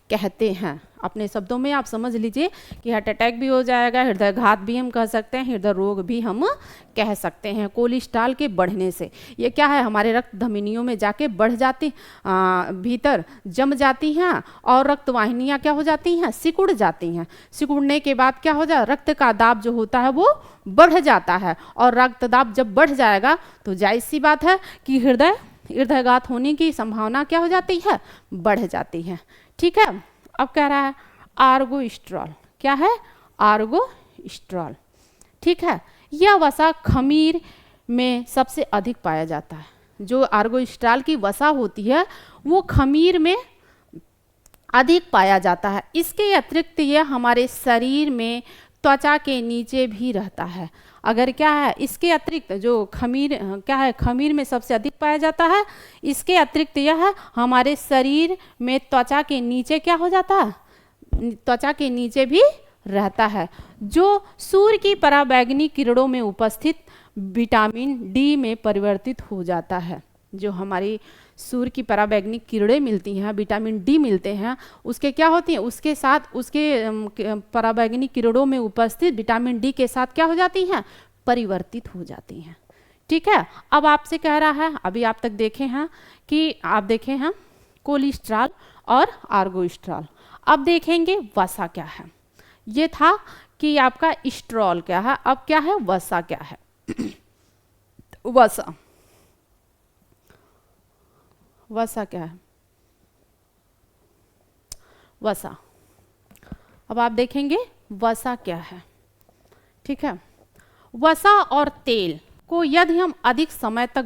कहते हैं। अपने शब्दों में आप समझ लीजिए कि हार्ट अटैक भी हो जाएगा, हृदय घात भी हम कह सकते हैं, हृदय रोग भी हम कह सकते हैं कोलेस्ट्रॉल के बढ़ने से। ये क्या है? हमारे रक्त धमनियों में जाके बढ़ जाती, भीतर जम जाती हैं और रक्त वाहिनियाँ क्या हो जाती हैं? सिकुड़ जाती हैं। सिकुड़ने के बाद क्या हो जाए? रक्त का दाब जो होता है वो बढ़ जाता है, और रक्त दाब जब बढ़ जाएगा तो जाहिर सी बात है कि हृदयघात होने की संभावना क्या हो जाती है? बढ़ जाती है। ठीक है, अब कह रहा है आर्गोस्ट्रॉल। क्या है? आर्गोस्ट्रॉल। ठीक है, यह वसा खमीर में सबसे अधिक पाया जाता है। जो आर्गोस्ट्रॉल की वसा होती है वो खमीर में अधिक पाया जाता है। इसके अतिरिक्त यह हमारे शरीर में त्वचा के नीचे भी रहता है। अगर क्या है, इसके अतिरिक्त जो खमीर क्या है, खमीर में सबसे अधिक पाया जाता है। इसके अतिरिक्त यह हमारे शरीर में त्वचा के नीचे क्या हो जाता है? त्वचा के नीचे भी रहता है, जो सूर्य की पराबैंगनी किरणों में उपस्थित विटामिन डी में परिवर्तित हो जाता है। जो हमारी सूर्य की पराबैंगनी किरणें मिलती हैं, विटामिन डी मिलते हैं, उसके क्या होती हैं? उसके साथ उसके पराबैंगनी किरणों में उपस्थित विटामिन डी के साथ क्या हो जाती हैं? परिवर्तित हो जाती हैं। ठीक है, अब आपसे कह रहा है, अभी आप तक देखे हैं कि आप देखे हैं कोलेस्ट्रॉल और आर्गोस्ट्रॉल। अब देखेंगे वसा क्या है। ये था कि आपका स्ट्रॉल क्या है, अब क्या है? वसा क्या है? वसा क्या है? वसा। अब आप देखेंगे वसा क्या है। ठीक है, वसा और तेल को यदि हम अधिक समय तक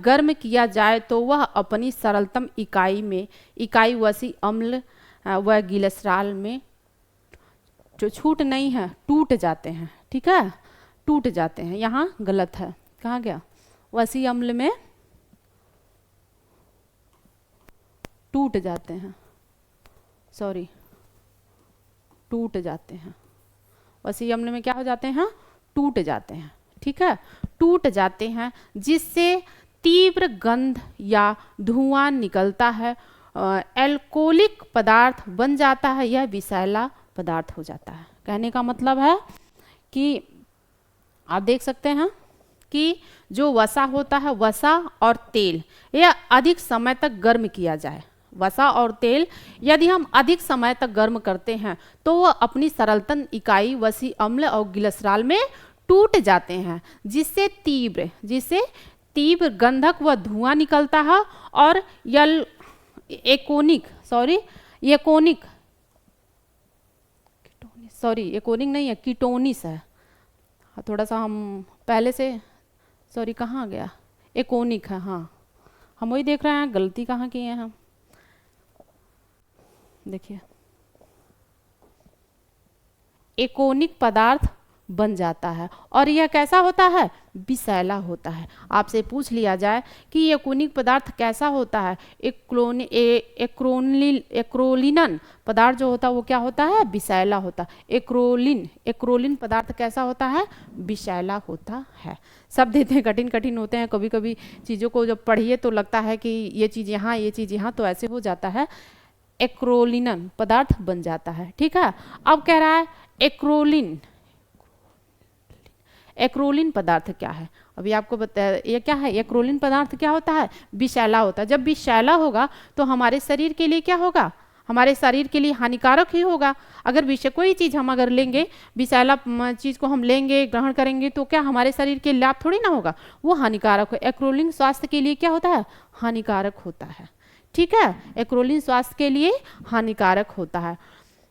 गर्म किया जाए तो वह अपनी सरलतम इकाई वसी अम्ल व ग्लिसरॉल में जो छूट नहीं है, टूट जाते हैं। ठीक है, टूट जाते हैं, यहाँ गलत है, कहाँ गया, वसी अम्ल में टूट जाते हैं, सॉरी टूट जाते हैं, वसी अम्ल में क्या हो जाते हैं, टूट जाते हैं, ठीक है, टूट जाते हैं, जिससे तीव्र गंध या धुआं निकलता है, एल्कोहलिक पदार्थ बन जाता है, यह विषैला पदार्थ हो जाता है। कहने का मतलब है कि आप देख सकते हैं कि जो वसा होता है, वसा और तेल, यह अधिक समय तक गर्म किया जाए, वसा और तेल यदि हम अधिक समय तक गर्म करते हैं तो वह अपनी सरलतन इकाई वसी अम्ल और ग्लिसरॉल में टूट जाते हैं, जिससे तीव्र गंधक व धुआं निकलता है और एकोनिक नहीं है, कीटोनिस है, थोड़ा सा हम पहले से, सॉरी कहाँ गया, एकोनिक है, हाँ हम वही देख रहे हैं, गलती कहाँ की है हम, देखिए एकोनिक पदार्थ बन जाता है और यह कैसा होता है, विषैला होता है। आपसे पूछ लिया जाए कि एकोनिक पदार्थ कैसा होता है, एक्रोलिनन पदार्थ जो होता है वो क्या होता है, विषैला होता है। एक्रोलिन पदार्थ कैसा होता है, विषैला होता है। शब्द इतने कठिन कठिन होते हैं, कभी कभी चीज़ों को जब पढ़िए तो लगता है कि ये चीज़ यहाँ, ये चीज़ यहाँ, तो ऐसे हो जाता है, एक्रोलिनन पदार्थ बन जाता है, ठीक है। अब कह रहा है एक्रोलिन पदार्थ क्या है, अभी आपको बताया ये क्या है, एक्रोलिन पदार्थ क्या होता है, विषैला होता है। जब विषैला होगा तो हमारे शरीर के लिए क्या होगा, हमारे शरीर के लिए हानिकारक ही होगा। अगर विषय कोई चीज़ हम अगर लेंगे, विषैला चीज़ को हम लेंगे, ग्रहण करेंगे, तो क्या हमारे शरीर के लाभ थोड़ी ना होगा, वो हानिकारक हो। एक्रोलिन स्वास्थ्य के लिए क्या होता है, हानिकारक होता है, ठीक है, एक्रोलिन स्वास्थ्य के लिए हानिकारक होता है।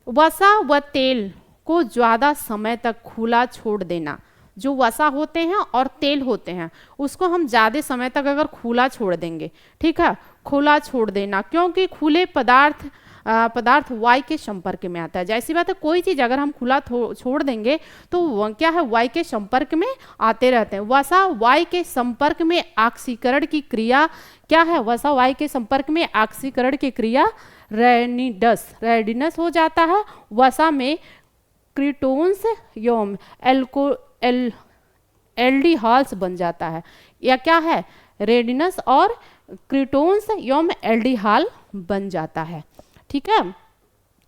वसा व तेल को ज़्यादा समय तक खुला छोड़ देना, जो वसा होते हैं और तेल होते हैं उसको हम ज़्यादा समय तक अगर खुला छोड़ देंगे, ठीक है, खुला छोड़ देना, क्योंकि खुले पदार्थ वायु के संपर्क में आता है। जैसी बात है, कोई चीज़ अगर हम खुला छोड़ देंगे तो वह क्या है, वायु के संपर्क में आते रहते हैं। वसा वायु के संपर्क में ऑक्सीकरण की क्रिया क्या है, वसा वायु के संपर्क में ऑक्सीकरण की क्रिया रेडिनस हो जाता है। वसा में क्रीटोन्स एवं एल्डिहाल्स बन जाता है, या क्या है, रेडिनस और क्रीटोन्स एवं एल्डिहाल बन जाता है, ठीक है।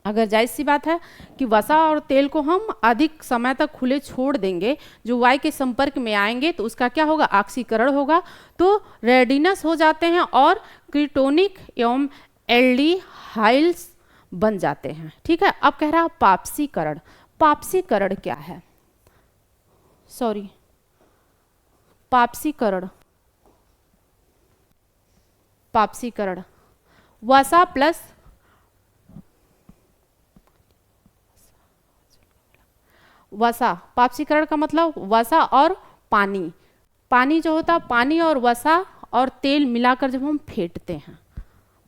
अगर जायज़ सी बात है कि वसा और तेल को हम अधिक समय तक खुले छोड़ देंगे, जो वायु के संपर्क में आएंगे तो उसका क्या होगा, ऑक्सीकरण होगा, तो रेडिनस हो जाते हैं और क्रीटोनिक एवं एल्डिहाइल्स बन जाते हैं, ठीक है। अब कह रहा है पापसीकरण। पापसीकरण क्या है, सॉरी पापसीकरण वसा प्लस वसा, पापसीकरण का मतलब वसा और पानी जो होता है, पानी और वसा और तेल मिलाकर जब हम फेंटते हैं,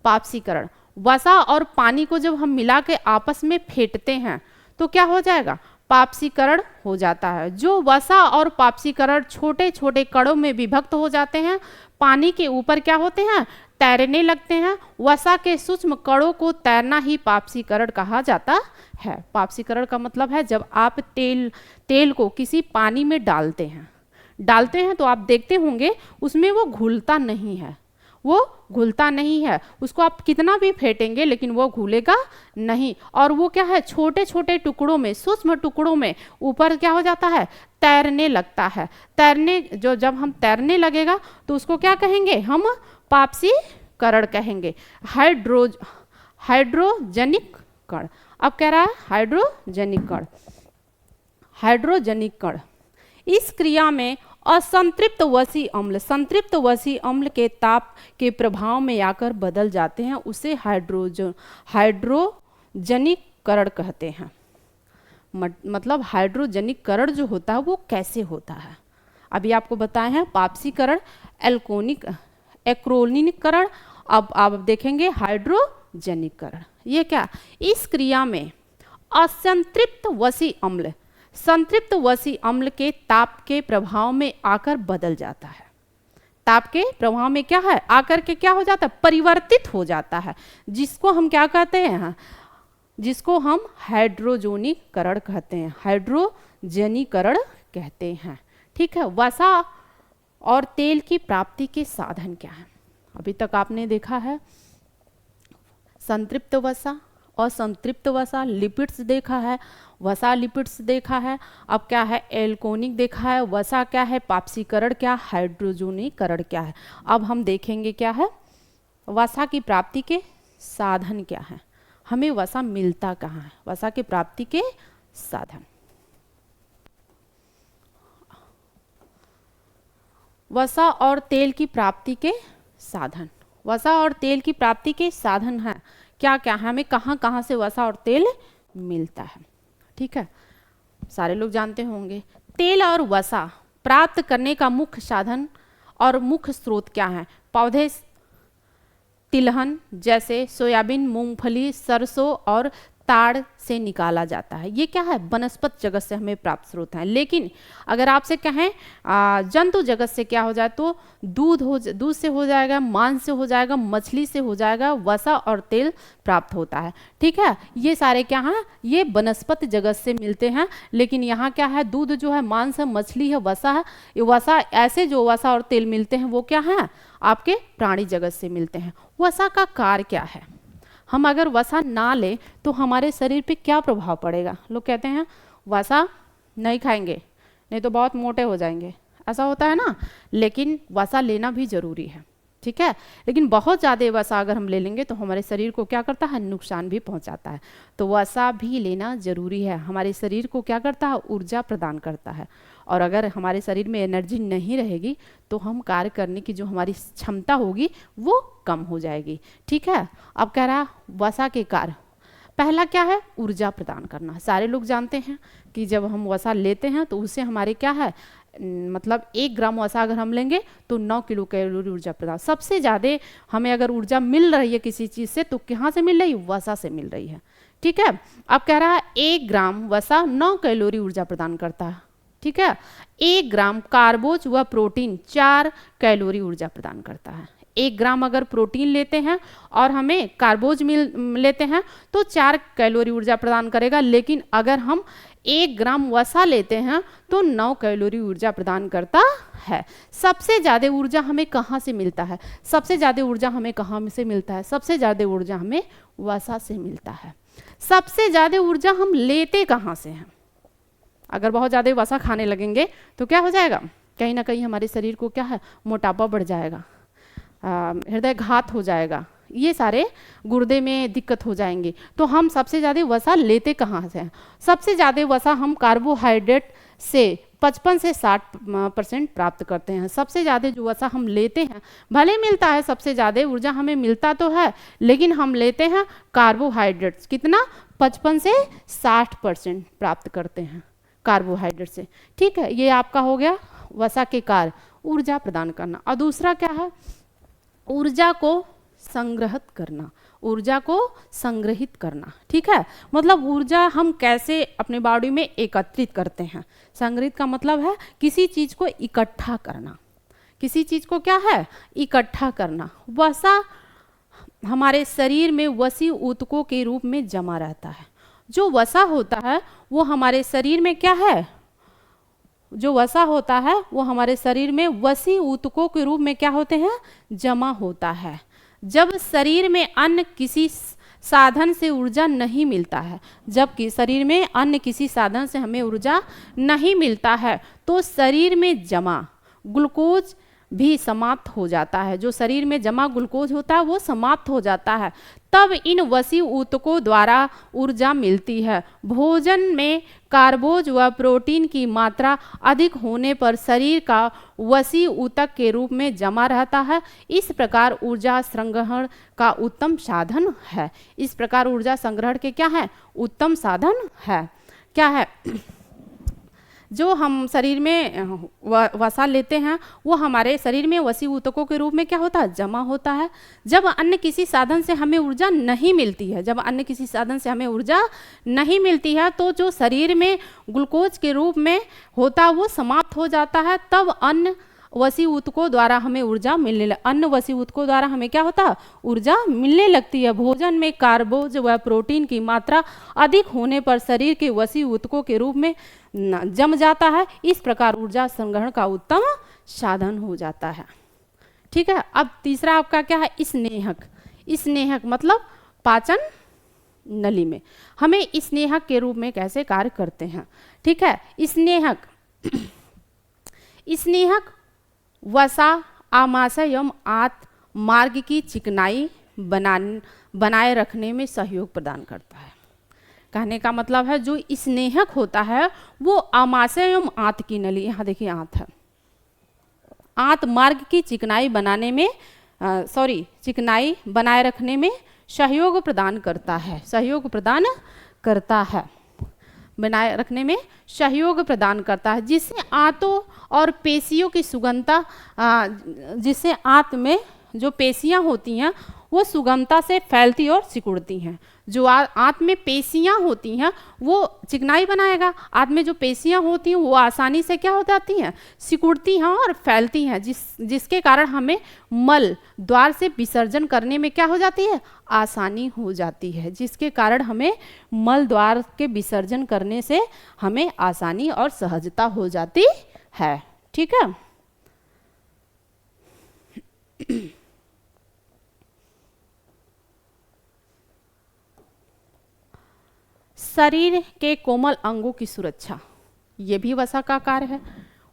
पापसीकरण, वसा और पानी को जब हम मिला के आपस में फेंटते हैं तो क्या हो जाएगा, पापसीकरण हो जाता है। जो वसा और पापसीकरण छोटे छोटे कणों में विभक्त हो जाते हैं, पानी के ऊपर क्या होते हैं, तैरने लगते हैं। वसा के सूक्ष्म कणों को तैरना ही पापसीकरण कहा जाता है। पापसीकरण का मतलब है जब आप तेल को किसी पानी में डालते हैं तो आप देखते होंगे उसमें वो घुलता नहीं है, उसको आप कितना भी फेंटेंगे लेकिन वो घुलेगा नहीं, और वो क्या है, छोटे छोटे टुकड़ों में, सूक्ष्म टुकड़ों में ऊपर क्या हो जाता है, तैरने लगता है। जब हम तैरने लगेगा तो उसको क्या कहेंगे, हम पापसीकरण कहेंगे। हाइड्रोजनिक कण, अब कह रहा है हाइड्रोजनिक कण, इस क्रिया में असंतृप्त वसी अम्ल संतृप्त वसी अम्ल के ताप के प्रभाव में आकर बदल जाते हैं, उसे हाइड्रोजनीकरण कहते हैं। मतलब हाइड्रोजनीकरण जो होता है वो कैसे होता है, अभी आपको बताए हैं, पापसीकरण, एक्रोलिनीकरण, अब आप देखेंगे हाइड्रोजनीकरण। ये क्या, इस क्रिया में असंतृप्त वसी अम्ल संतृप्त वसी अम्ल के ताप के प्रभाव में आकर बदल जाता है। ताप के प्रभाव में क्या है, आकर के क्या हो जाता है, परिवर्तित हो जाता है, जिसको हम क्या कहते हैं, जिसको हम हाइड्रोजनीकरण कहते हैं, हाइड्रोजनीकरण कहते हैं। ठीक है, वसा और तेल की प्राप्ति के साधन क्या है? अभी तक आपने देखा है संतृप्त वसा और संतृप्त वसा, लिपिड्स देखा है, वसा लिपिड्स देखा है, अब क्या है एल्कोनिक देखा है, वसा क्या है, पापसीकरण क्या, हाइड्रोजनीकरण क्या है। अब हम देखेंगे क्या है वसा की प्राप्ति के साधन क्या है, हमें वसा मिलता कहाँ है, वसा की प्राप्ति के साधन। वसा और तेल की प्राप्ति के साधन, वसा और तेल की प्राप्ति के साधन है क्या क्या है, हमें कहाँ कहाँ से वसा और तेल मिलता है। ठीक है, सारे लोग जानते होंगे। तेल और वसा प्राप्त करने का मुख्य साधन और मुख्य स्रोत क्या है? पौधे तिलहन जैसे सोयाबीन, मूंगफली, सरसों और ताड़ से निकाला जाता है। ये क्या है, वनस्पत जगत से हमें प्राप्त स्रोत है। लेकिन अगर आपसे कहें जंतु जगत से क्या हो जाए तो दूध से हो जाएगा, मांस से हो जाएगा, मछली से हो जाएगा, वसा और तेल प्राप्त होता है। ठीक है, ये सारे क्या हैं, ये वनस्पत जगत से मिलते हैं। लेकिन यहाँ क्या है, दूध जो है मांस है, मछली है, वसा है। ये वसा ऐसे जो वसा और तेल मिलते हैं वो क्या है, आपके प्राणी जगत से मिलते हैं। वसा का कार्य क्या है, हम अगर वसा ना लें तो हमारे शरीर पे क्या प्रभाव पड़ेगा? लोग कहते हैं वसा नहीं खाएंगे नहीं तो बहुत मोटे हो जाएंगे, ऐसा होता है ना। लेकिन वसा लेना भी जरूरी है। ठीक है, लेकिन बहुत ज़्यादा वसा अगर हम ले लेंगे तो हमारे शरीर को क्या करता है, नुकसान भी पहुंचाता है। तो वसा भी लेना जरूरी है, हमारे शरीर को क्या करता है, ऊर्जा प्रदान करता है। और अगर हमारे शरीर में एनर्जी नहीं रहेगी तो हम कार्य करने की जो हमारी क्षमता होगी वो कम हो जाएगी। ठीक है, अब कह रहा वसा के कार्य, पहला क्या है, ऊर्जा प्रदान करना। सारे लोग जानते हैं कि जब हम वसा लेते हैं तो उससे हमारे क्या है, मतलब 1 ग्राम वसा अगर हम लेंगे तो 9 किलो कैलोरी ऊर्जा प्रदान। सबसे ज़्यादा हमें अगर ऊर्जा मिल रही है किसी चीज़ से तो कहाँ से मिल रही है, वसा से मिल रही है। ठीक है, अब कह रहा है 1 ग्राम वसा 9 कैलोरी ऊर्जा प्रदान करता है। ठीक है, 1 ग्राम कार्बोज व प्रोटीन 4 कैलोरी ऊर्जा प्रदान करता है। 1 ग्राम अगर प्रोटीन लेते हैं और हमें कार्बोज लेते हैं तो 4 कैलोरी ऊर्जा प्रदान करेगा। लेकिन अगर हम 1 ग्राम वसा लेते हैं तो 9 कैलोरी ऊर्जा प्रदान करता है। सबसे ज़्यादा ऊर्जा हमें कहाँ से मिलता है, सबसे ज़्यादा ऊर्जा हमें कहाँ से मिलता है, सबसे ज़्यादा ऊर्जा हमें वसा से मिलता है। सबसे ज़्यादा ऊर्जा हम लेते कहाँ से हैं? अगर बहुत ज़्यादा वसा खाने लगेंगे तो क्या हो जाएगा, कहीं ना कहीं हमारे शरीर को क्या है, मोटापा बढ़ जाएगा, हृदय घात हो जाएगा, ये सारे गुर्दे में दिक्कत हो जाएंगे। तो हम सबसे ज़्यादा वसा लेते कहाँ से हैं? सबसे ज़्यादा वसा हम कार्बोहाइड्रेट से 55 से 60% प्राप्त करते हैं। सबसे ज़्यादा जो वसा हम लेते हैं, भले मिलता है सबसे ज़्यादा ऊर्जा हमें मिलता तो है, लेकिन हम लेते हैं कार्बोहाइड्रेट्स, कितना, 55 से 60% प्राप्त करते हैं कार्बोहाइड्रेट से। ठीक है, ये आपका हो गया वसा के कार्य, ऊर्जा प्रदान करना। और दूसरा क्या है, ऊर्जा को संग्रहित करना, ऊर्जा को संग्रहित करना। ठीक है, मतलब ऊर्जा हम कैसे अपने बॉडी में एकत्रित करते हैं। संग्रहित का मतलब है किसी चीज को इकट्ठा करना, किसी चीज को क्या है, इकट्ठा करना। वसा हमारे शरीर में वसी ऊतकों के रूप में जमा रहता है। जो वसा होता है वो हमारे शरीर में क्या है, जो वसा होता है वो हमारे शरीर में वसी ऊतकों के रूप में क्या होते हैं, जमा होता है। जब शरीर में अन्य किसी साधन से ऊर्जा नहीं मिलता है, जबकि शरीर में अन्य किसी साधन से हमें ऊर्जा नहीं मिलता है तो शरीर में जमा ग्लूकोज भी समाप्त हो जाता है। जो शरीर में जमा ग्लूकोज होता है वो समाप्त हो जाता है, तब इन वसी ऊतकों द्वारा ऊर्जा मिलती है। भोजन में कार्बोज व प्रोटीन की मात्रा अधिक होने पर शरीर का वसी ऊतक के रूप में जमा रहता है। इस प्रकार ऊर्जा संग्रहण का उत्तम साधन है। इस प्रकार ऊर्जा संग्रहण के क्या है, उत्तम साधन है। क्या है, जो हम शरीर में वसा लेते हैं वो हमारे शरीर में वसी ऊतकों के रूप में क्या होता है, जमा होता है। जब अन्य किसी साधन से हमें ऊर्जा नहीं मिलती है, जब अन्य किसी साधन से हमें ऊर्जा नहीं मिलती है तो जो शरीर में ग्लूकोज के रूप में होता है वो समाप्त हो जाता है। तब अन्य वसी ऊतकों द्वारा हमें ऊर्जा अन्य वसी ऊतकों द्वारा हमें क्या होता है, ऊर्जा मिलने लगती है। भोजन में कार्बोज व प्रोटीन की मात्रा अधिक होने पर शरीर के वसी ऊतकों के रूप में जम जाता है। इस प्रकार ऊर्जा संग्रहण का उत्तम साधन हो जाता है। ठीक है। अब तीसरा आपका क्या है, स्नेहक। स्नेहक मतलब पाचन नली में हमें स्नेहक के रूप में कैसे कार्य करते हैं। ठीक है। स्नेहक स्नेहक वसा, आमाशय एवं आंत मार्ग की चिकनाई बनाए रखने में सहयोग प्रदान करता है। कहने का मतलब है जो स्नेहक होता है वो आमाशय एवं आंत की नली, यहाँ देखिए आंत है, आंत मार्ग की चिकनाई बनाने में चिकनाई बनाए रखने में सहयोग प्रदान करता है। सहयोग प्रदान करता है, बनाए रखने में सहयोग प्रदान करता है, जिससे आंतों और पेशियों की सुगमता, जिससे आंत में जो पेशियां होती हैं वो सुगमता से फैलती और सिकुड़ती हैं। जो आंत में पेशियां होती हैं वो चिकनाई बनाएगा, आंत में जो पेशियां होती हैं वो आसानी से क्या हो जाती हैं, सिकुड़ती हैं और फैलती हैं, जिसके कारण हमें मल द्वार से विसर्जन करने में क्या हो जाती है, आसानी हो जाती है। जिसके कारण हमें मल द्वार के विसर्जन करने से हमें आसानी और सहजता हो जाती है। ठीक है। शरीर के कोमल अंगों की सुरक्षा, ये भी वसा का कार्य है।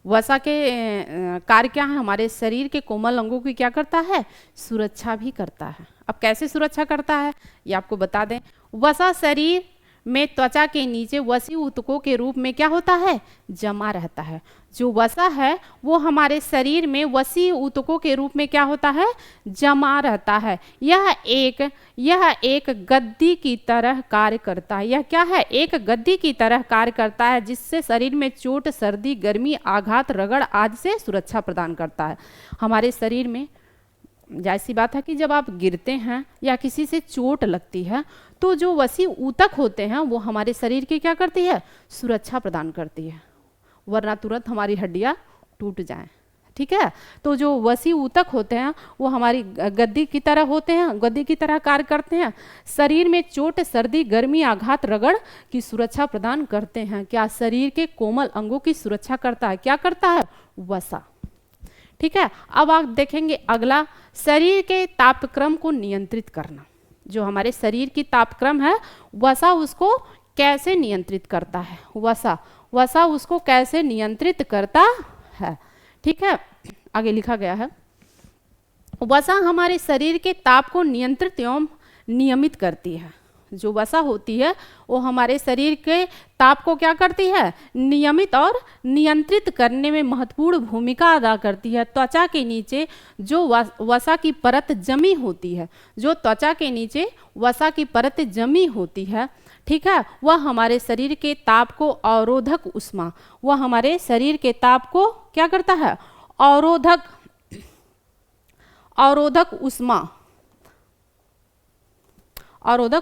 वसा के कार्य क्या है, हमारे शरीर के कोमल अंगों की क्या करता है, सुरक्षा भी करता है। अब कैसे सुरक्षा करता है ये आपको बता दें। वसा शरीर में त्वचा के नीचे वसी ऊतकों के रूप में क्या होता है, जमा रहता है। जो वसा है वो हमारे शरीर में वसी ऊतकों के रूप में क्या होता है, जमा रहता है। यह एक गद्दी की तरह कार्य करता है। यह क्या है, एक गद्दी की तरह कार्य करता है, जिससे शरीर में चोट, सर्दी, गर्मी, आघात, रगड़ आदि से सुरक्षा प्रदान करता है। हमारे शरीर में जैसी बात है कि जब आप गिरते हैं या किसी से चोट लगती है तो जो वसी ऊतक होते हैं वो हमारे शरीर की क्या करती है, सुरक्षा प्रदान करती है, वरना तुरंत हमारी हड्डियां टूट जाएं। ठीक है। तो जो वसी ऊतक होते हैं वो हमारी गद्दी की तरह होते हैं, गद्दी की तरह कार्य करते हैं। शरीर में चोट, सर्दी, गर्मी, आघात, रगड़ की सुरक्षा प्रदान करते हैं। क्या, शरीर के कोमल अंगों की सुरक्षा करता है। क्या करता है, वसा। ठीक है। अब आप देखेंगे अगला, शरीर के तापक्रम को नियंत्रित करना। जो हमारे शरीर की तापक्रम है वसा उसको कैसे नियंत्रित करता है, वसा उसको कैसे नियंत्रित करता है। ठीक है। आगे लिखा गया है, वसा हमारे शरीर के ताप को नियंत्रित एवं नियमित करती है। जो वसा होती है वो हमारे शरीर के ताप को क्या करती है, नियमित और नियंत्रित करने में महत्वपूर्ण भूमिका अदा करती है। त्वचा के नीचे जो वसा की परत जमी होती है, जो त्वचा के नीचे वसा की परत जमी होती है, ठीक है, वह हमारे शरीर के ताप को अवरोधक उष्मा, वह हमारे शरीर के ताप को क्या करता है, अवरोधक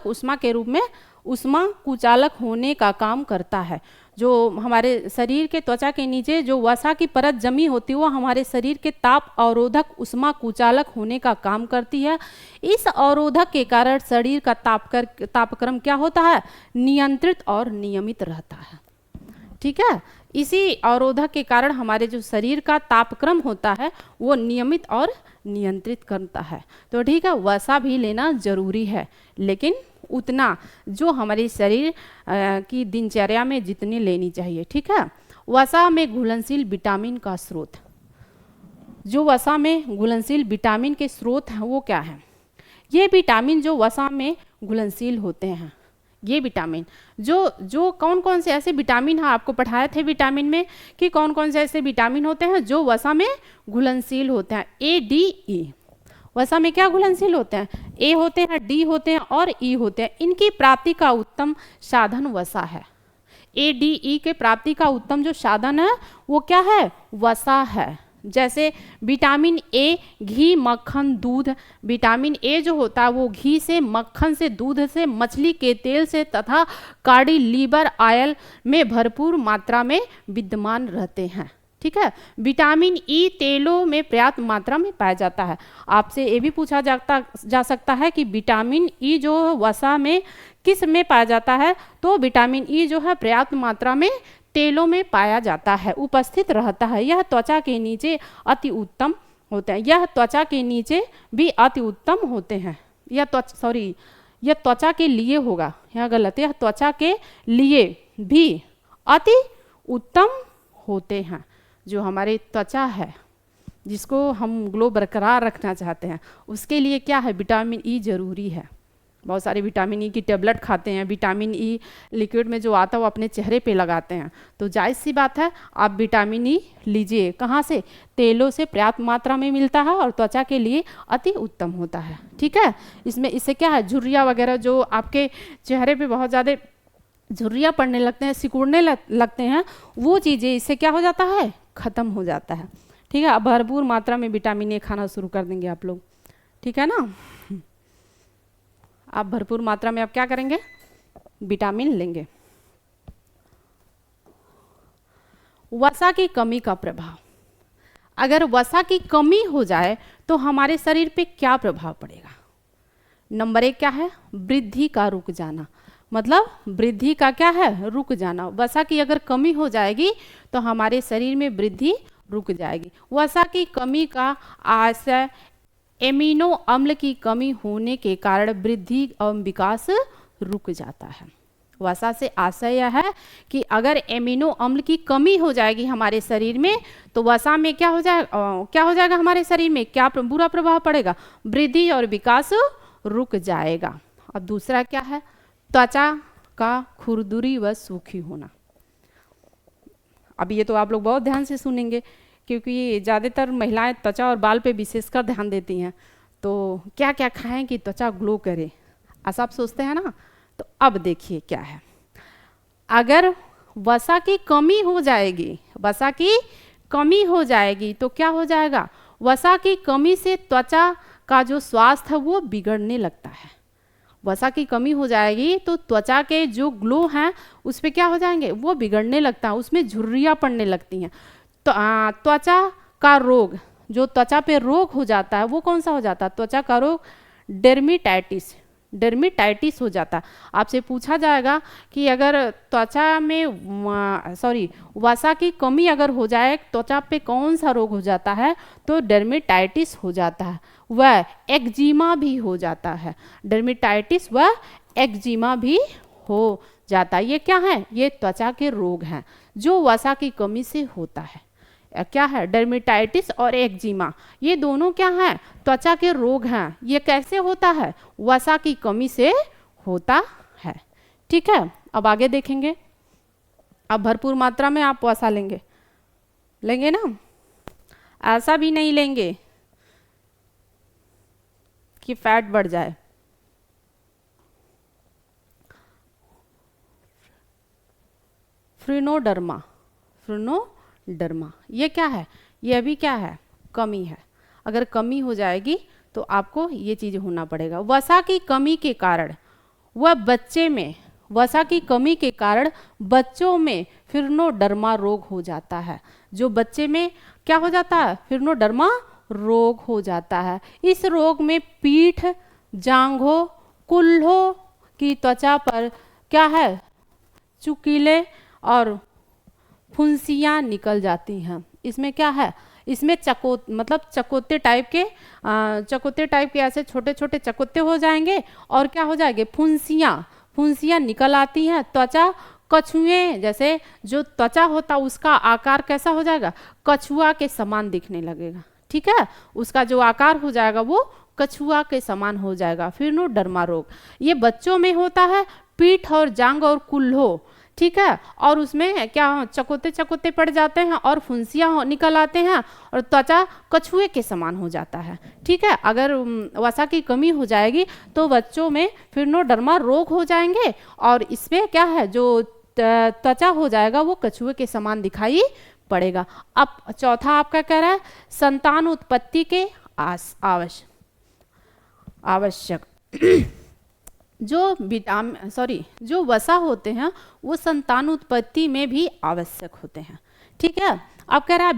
उष्मा के रूप में उष्मा कुचालक होने का काम करता है। जो हमारे शरीर के त्वचा के नीचे जो वसा की परत जमी होती है वो हमारे शरीर के ताप अवरोधक उष्मा कुचालक होने का काम करती है। इस अवरोधक के कारण शरीर का तापक्रम क्या होता है, नियंत्रित और नियमित रहता है। ठीक है। इसी अवरोधक के कारण हमारे जो शरीर का तापक्रम होता है वो नियमित और नियंत्रित करता है। तो ठीक है, वसा भी लेना जरूरी है, लेकिन उतना जो हमारे शरीर की दिनचर्या में जितनी लेनी चाहिए। ठीक है। वसा में घुलनशील विटामिन का स्रोत, जो वसा में घुलनशील विटामिन के स्रोत हैं वो क्या है, ये विटामिन जो वसा में घुलनशील होते हैं, ये विटामिन जो कौन कौन से ऐसे विटामिन हैं, आपको पढ़ाए थे विटामिन में कि कौन कौन से ऐसे विटामिन होते हैं जो वसा में घुलनशील होते हैं। ए, डी, ई वसा में क्या घुलनशील होते हैं, ए होते हैं, डी होते हैं और ई होते हैं। इनकी प्राप्ति का उत्तम साधन वसा है। ADE के प्राप्ति का उत्तम जो साधन है वो क्या है, वसा है। जैसे विटामिन ए घी मक्खन दूध, विटामिन ए जो होता है वो घी से, मक्खन से, दूध से, मछली के तेल से तथा काड़ी लीवर ऑयल में भरपूर मात्रा में विद्यमान रहते हैं। ठीक है, विटामिन ई तेलों में पर्याप्त मात्रा में पाया जाता है। आपसे ये भी पूछा जा सकता है कि विटामिन ई जो वसा में किस में पाया जाता है, तो विटामिन ई जो है पर्याप्त मात्रा में तेलों में पाया जाता है, उपस्थित रहता है। यह त्वचा के नीचे अति उत्तम होते हैं, यह त्वचा के नीचे भी अति उत्तम होते हैं। यह त्वचा के लिए होगा, यह गलत है, यह त्वचा के लिए भी अति उत्तम होते हैं। जो हमारी त्वचा है जिसको हम ग्लो बरकरार रखना चाहते हैं, उसके लिए क्या है, विटामिन ई जरूरी है। बहुत सारे विटामिन ई की टेबलेट खाते हैं, विटामिन ई लिक्विड में जो आता है वो अपने चेहरे पे लगाते हैं, तो जायज़ सी बात है आप विटामिन ई लीजिए। कहाँ से, तेलों से पर्याप्त मात्रा में मिलता है और त्वचा के लिए अति उत्तम होता है। ठीक है, इससे क्या है, झुर्रियाँ वगैरह जो आपके चेहरे पे बहुत ज़्यादा झुर्रियाँ पड़ने लगते हैं, सिकुड़ने लगते हैं, वो चीज़ें इससे क्या हो जाता है, ख़त्म हो जाता है। ठीक है, अब भरपूर मात्रा में विटामिन ए खाना शुरू कर देंगे आप लोग। ठीक है ना, आप भरपूर मात्रा में आप क्या करेंगे, विटामिन लेंगे। वसा की कमी का प्रभाव, अगर वसा की कमी हो जाए तो हमारे शरीर पे क्या प्रभाव पड़ेगा। नंबर 1 क्या है, वृद्धि का रुक जाना। मतलब वृद्धि का क्या है, रुक जाना। वसा की अगर कमी हो जाएगी तो हमारे शरीर में वृद्धि रुक जाएगी। वसा की कमी का आशय एमिनो अम्ल की कमी होने के कारण वृद्धि एवं विकास रुक जाता है। वसा से आशय यह है कि अगर एमिनो अम्ल की कमी हो जाएगी हमारे शरीर में तो वसा में क्या हो जाएगा हमारे शरीर में, क्या बुरा प्रभाव पड़ेगा, वृद्धि और विकास रुक जाएगा। अब दूसरा क्या है, त्वचा का खुरदुरी व सूखी होना। अब ये तो आप लोग बहुत ध्यान से सुनेंगे क्योंकि ज़्यादातर महिलाएं त्वचा और बाल पे विशेषकर ध्यान देती हैं। तो क्या क्या खाएं कि त्वचा ग्लो करे, ऐसा आप सोचते हैं ना। तो अब देखिए क्या है, अगर वसा की कमी हो जाएगी, वसा की कमी हो जाएगी तो क्या हो जाएगा, वसा की कमी से त्वचा का जो स्वास्थ्य है वो बिगड़ने लगता है। वसा की कमी हो जाएगी तो त्वचा के जो ग्लो हैं उस पर क्या हो जाएंगे, वो बिगड़ने लगता है, उसमें झुर्रियाँ पड़ने लगती हैं। तो त्वचा का रोग, जो त्वचा पे रोग हो जाता है वो कौन सा हो जाता है, त्वचा का रोग डर्मिटाइटिस हो जाता है। आपसे पूछा जाएगा कि अगर त्वचा में वसा की कमी अगर हो जाए त्वचा पे कौन सा रोग हो जाता है, तो डर्मिटाइटिस हो जाता है, वह एक्जिमा भी हो जाता है। डर्मिटाइटिस व एक्जिमा भी हो जाता है। ये क्या है, ये त्वचा के रोग हैं जो वसा की कमी से होता है। क्या है, डर्मिटाइटिस और एक्जिमा, ये दोनों क्या हैं, त्वचा के रोग हैं। ये कैसे होता है, वसा की कमी से होता है। ठीक है, अब आगे देखेंगे। अब भरपूर मात्रा में आप वसा लेंगे ना, ऐसा भी नहीं लेंगे कि फैट बढ़ जाए। फ्रिनोडर्मा ये क्या है, ये अभी क्या है, कमी है। अगर कमी हो जाएगी तो आपको ये चीज़ होना पड़ेगा। वसा की कमी के कारण वसा की कमी के कारण बच्चों में फिरनोडर्मा रोग हो जाता है। जो बच्चे में क्या हो जाता है, फिरनोडर्मा रोग हो जाता है। इस रोग में पीठ, जांघों, कुल्हों की त्वचा पर क्या है, चुकीले और फुंसियाँ निकल जाती हैं। इसमें क्या है, इसमें चकोते टाइप के ऐसे छोटे छोटे चकोते हो जाएंगे और क्या हो जाएंगे, फुंसियाँ निकल आती हैं। त्वचा कछुए जैसे, जो त्वचा होता उसका आकार कैसा हो जाएगा, कछुआ के समान दिखने लगेगा। ठीक है, उसका जो आकार हो जाएगा वो कछुआ के समान हो जाएगा। फिरनोडर्मा रोग ये बच्चों में होता है, पीठ और जांघ और कुल्हों। ठीक है, और उसमें क्या चकोते पड़ जाते हैं और फुंसियाँ निकल आते हैं और त्वचा कछुए के समान हो जाता है। ठीक है, अगर वसा की कमी हो जाएगी तो बच्चों में फिरनोडर्मा रोग हो जाएंगे और इसमें क्या है, जो त्वचा हो जाएगा वो कछुए के समान दिखाई पड़ेगा। अब चौथा आपका कह रहा है संतान उत्पत्ति के आवश्यक जो वसा होते हैं वो संतान उत्पत्ति में भी आवश्यक होते हैं। ठीक है, अब कह रहा है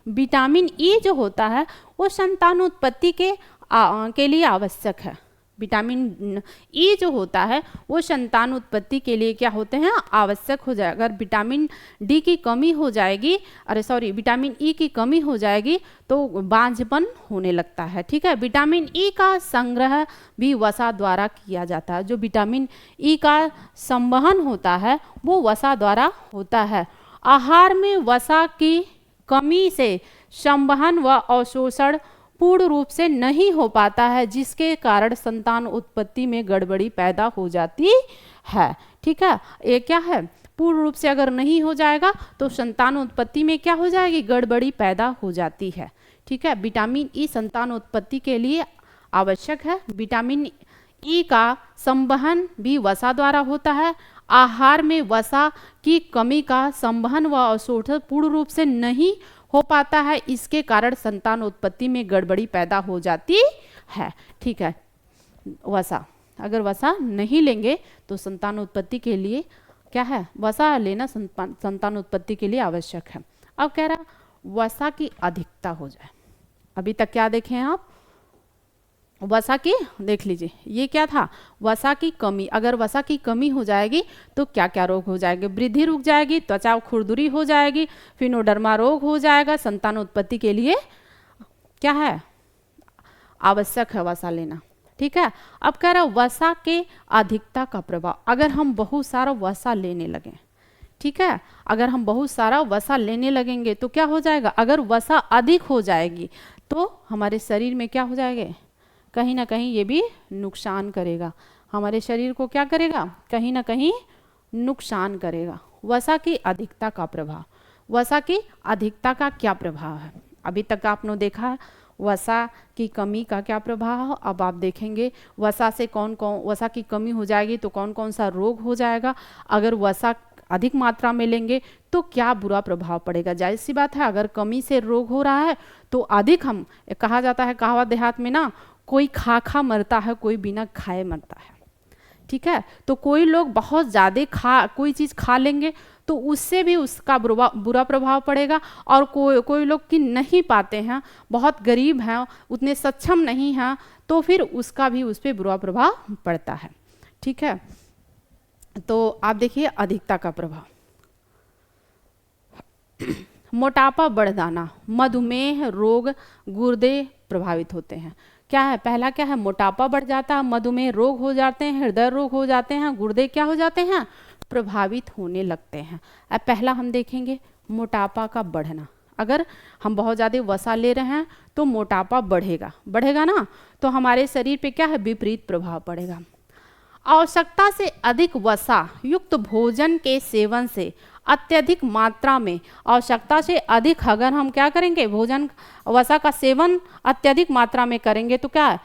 विटामिन ई जो होता है वो संतान उत्पत्ति के लिए आवश्यक है। विटामिन ई जो होता है वो संतान उत्पत्ति के लिए क्या होते हैं, आवश्यक हो जाए। अगर विटामिन डी की कमी हो जाएगी, विटामिन ई की कमी हो जाएगी तो बांझपन होने लगता है। ठीक है, विटामिन ई का संग्रह भी वसा द्वारा किया जाता है। जो विटामिन ई का संवहन होता है वो वसा द्वारा होता है। आहार में वसा की कमी से संवहन व अवशोषण पूर्ण रूप से नहीं हो पाता है, जिसके कारण संतान उत्पत्ति में गड़बड़ी पैदा हो जाती है। ठीक है, ये क्या है, पूर्ण रूप से अगर नहीं हो जाएगा तो संतान उत्पत्ति में क्या हो जाएगी, गड़बड़ी पैदा हो जाती है। ठीक है, विटामिन ई संतान उत्पत्ति के लिए आवश्यक है। विटामिन ई का संवहन भी वसा द्वारा होता है। आहार में वसा की कमी का संवहन व अवशोषण पूर्ण रूप से नहीं हो पाता है, इसके कारण संतान उत्पत्ति में गड़बड़ी पैदा हो जाती है। ठीक है, वसा अगर वसा नहीं लेंगे तो संतान उत्पत्ति के लिए क्या है, वसा लेना संतान उत्पत्ति के लिए आवश्यक है। अब कह रहा वसा की अधिकता हो जाए। अभी तक क्या देखे हैं आप, वसा की देख लीजिए, ये क्या था, वसा की कमी। अगर वसा की कमी हो जाएगी तो क्या क्या रोग हो जाएंगे, वृद्धि रुक जाएगी, त्वचा खुरदुरी हो जाएगी, फिनोडर्मा रोग हो जाएगा। संतान उत्पत्ति के लिए क्या है, आवश्यक है वसा लेना। ठीक है, अब कह रहा वसा के अधिकता का प्रभाव। अगर हम बहुत सारा वसा लेने लगे, ठीक है, अगर हम बहुत सारा वसा लेने लगेंगे तो क्या हो जाएगा, अगर वसा अधिक हो जाएगी तो हमारे शरीर में क्या हो जाएगा, कहीं ना कहीं ये भी नुकसान करेगा। हमारे शरीर को क्या करेगा, कहीं ना कहीं नुकसान करेगा। वसा की अधिकता का प्रभाव, वसा की अधिकता का क्या प्रभाव है। अभी तक आपने देखा वसा की कमी का क्या प्रभाव। अब आप देखेंगे वसा से वसा की कमी हो जाएगी तो कौन कौन सा रोग हो जाएगा। अगर वसा अधिक मात्रा में लेंगे तो क्या बुरा प्रभाव पड़ेगा। जाहिर सी बात है, अगर कमी से रोग हो रहा है तो अधिक, हम कहा जाता है कहावत देहात में ना, कोई खा मरता है, कोई बिना खाए मरता है। ठीक है, तो कोई लोग बहुत ज़्यादा कोई चीज़ खा लेंगे तो उससे भी उसका बुरा प्रभाव पड़ेगा। और कोई लोग कि नहीं पाते हैं, बहुत गरीब हैं, उतने सक्षम नहीं हैं, तो फिर उसका भी उस पर बुरा प्रभाव पड़ता है। ठीक है, तो आप देखिए अधिकता का प्रभाव। मोटापा बढ़ जाना, मधुमेह रोग, गुर्दे प्रभावित होते हैं। क्या है, पहला क्या है, मोटापा बढ़ जाता है, मधुमेह रोग हो जाते हैं, हृदय रोग हो जाते हैं, गुर्दे क्या हो जाते हैं, प्रभावित होने लगते हैं। अब पहला हम देखेंगे मोटापा का बढ़ना। अगर हम बहुत ज़्यादा वसा ले रहे हैं तो मोटापा बढ़ेगा ना, तो हमारे शरीर पे क्या है, विपरीत प्रभाव पड़ेगा। आवश्यकता से अधिक वसा युक्त भोजन के सेवन से अत्यधिक मात्रा में, आवश्यकता से अधिक अगर हम क्या करेंगे, भोजन वसा का सेवन अत्यधिक मात्रा में करेंगे तो क्या है,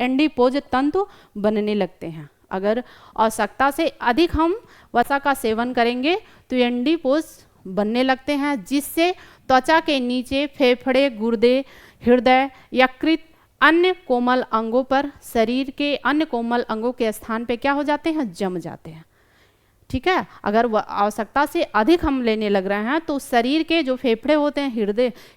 एंडीपोज तंतु बनने लगते हैं। अगर आवश्यकता से अधिक हम वसा का सेवन करेंगे तो एंडीपोज बनने लगते हैं, जिससे त्वचा के नीचे फेफड़े, गुर्दे, हृदय, यकृत, अन्य कोमल अंगों पर, शरीर के अन्य कोमल अंगों के स्थान पे क्या हो जाते हैं, जम जाते हैं। ठीक है, अगर आवश्यकता से अधिक हम लेने लग रहे हैं तो शरीर के जो फेफड़े होते हैं,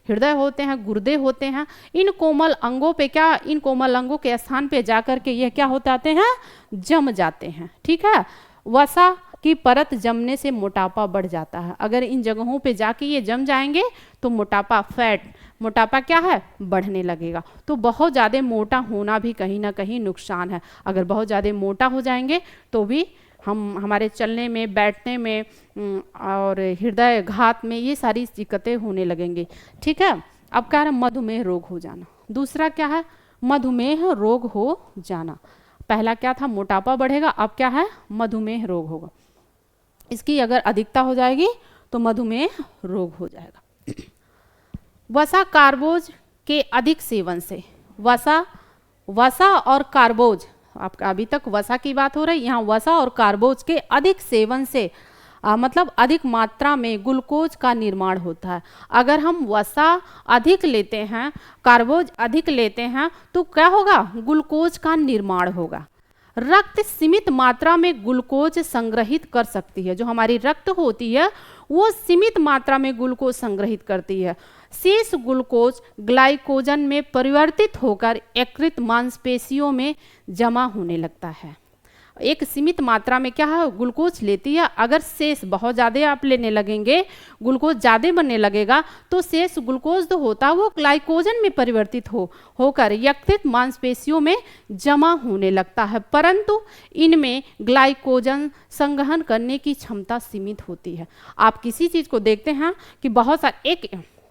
हृदय होते हैं, गुर्दे होते हैं, इन कोमल अंगों पे इन कोमल अंगों के स्थान पे जाकर के ये क्या हो जाते हैं, जम जाते हैं। ठीक है, वसा की परत जमने से मोटापा बढ़ जाता है। अगर इन जगहों पे जाके ये जम जाएंगे तो मोटापा क्या है, बढ़ने लगेगा। तो बहुत ज़्यादा मोटा होना भी कहीं ना कहीं नुकसान है। अगर बहुत ज़्यादा मोटा हो जाएंगे तो भी हमारे चलने में, बैठने में और हृदय घात में ये सारी दिक्कतें होने लगेंगी। ठीक है, अब क्या है, मधुमेह रोग हो जाना। दूसरा क्या है, मधुमेह रोग हो जाना। पहला क्या था, मोटापा बढ़ेगा, अब क्या है, मधुमेह रोग होगा। इसकी अगर अधिकता हो जाएगी तो मधुमेह रोग हो जाएगा। वसा कार्बोज के अधिक सेवन से, वसा और कार्बोज आपका अभी तक वसा की बात हो रही, यहाँ वसा और कार्बोज के अधिक सेवन से मतलब अधिक मात्रा में ग्लूकोज का निर्माण होता है। अगर हम वसा अधिक लेते हैं, कार्बोज अधिक लेते हैं, तो क्या होगा, ग्लूकोज का निर्माण होगा। रक्त सीमित मात्रा में ग्लूकोज संग्रहित कर सकती है। जो हमारी रक्त होती है वो सीमित मात्रा में ग्लूकोज संग्रहित करती है। शेष ग्लूकोज ग्लाइकोजन में परिवर्तित होकर यकृत मांसपेशियों में जमा होने लगता है। एक सीमित मात्रा में क्या है, ग्लूकोज लेती है। अगर शेष बहुत ज़्यादा आप लेने लगेंगे, ग्लूकोज ज़्यादा बनने लगेगा, तो शेष ग्लूकोज जो होता है वो ग्लाइकोजन में परिवर्तित होकर यकृत मांसपेशियों में जमा होने लगता है। परंतु इनमें ग्लाइकोजन संग्रहण करने की क्षमता सीमित होती है। आप किसी चीज़ को देखते हैं कि बहुत सारा एक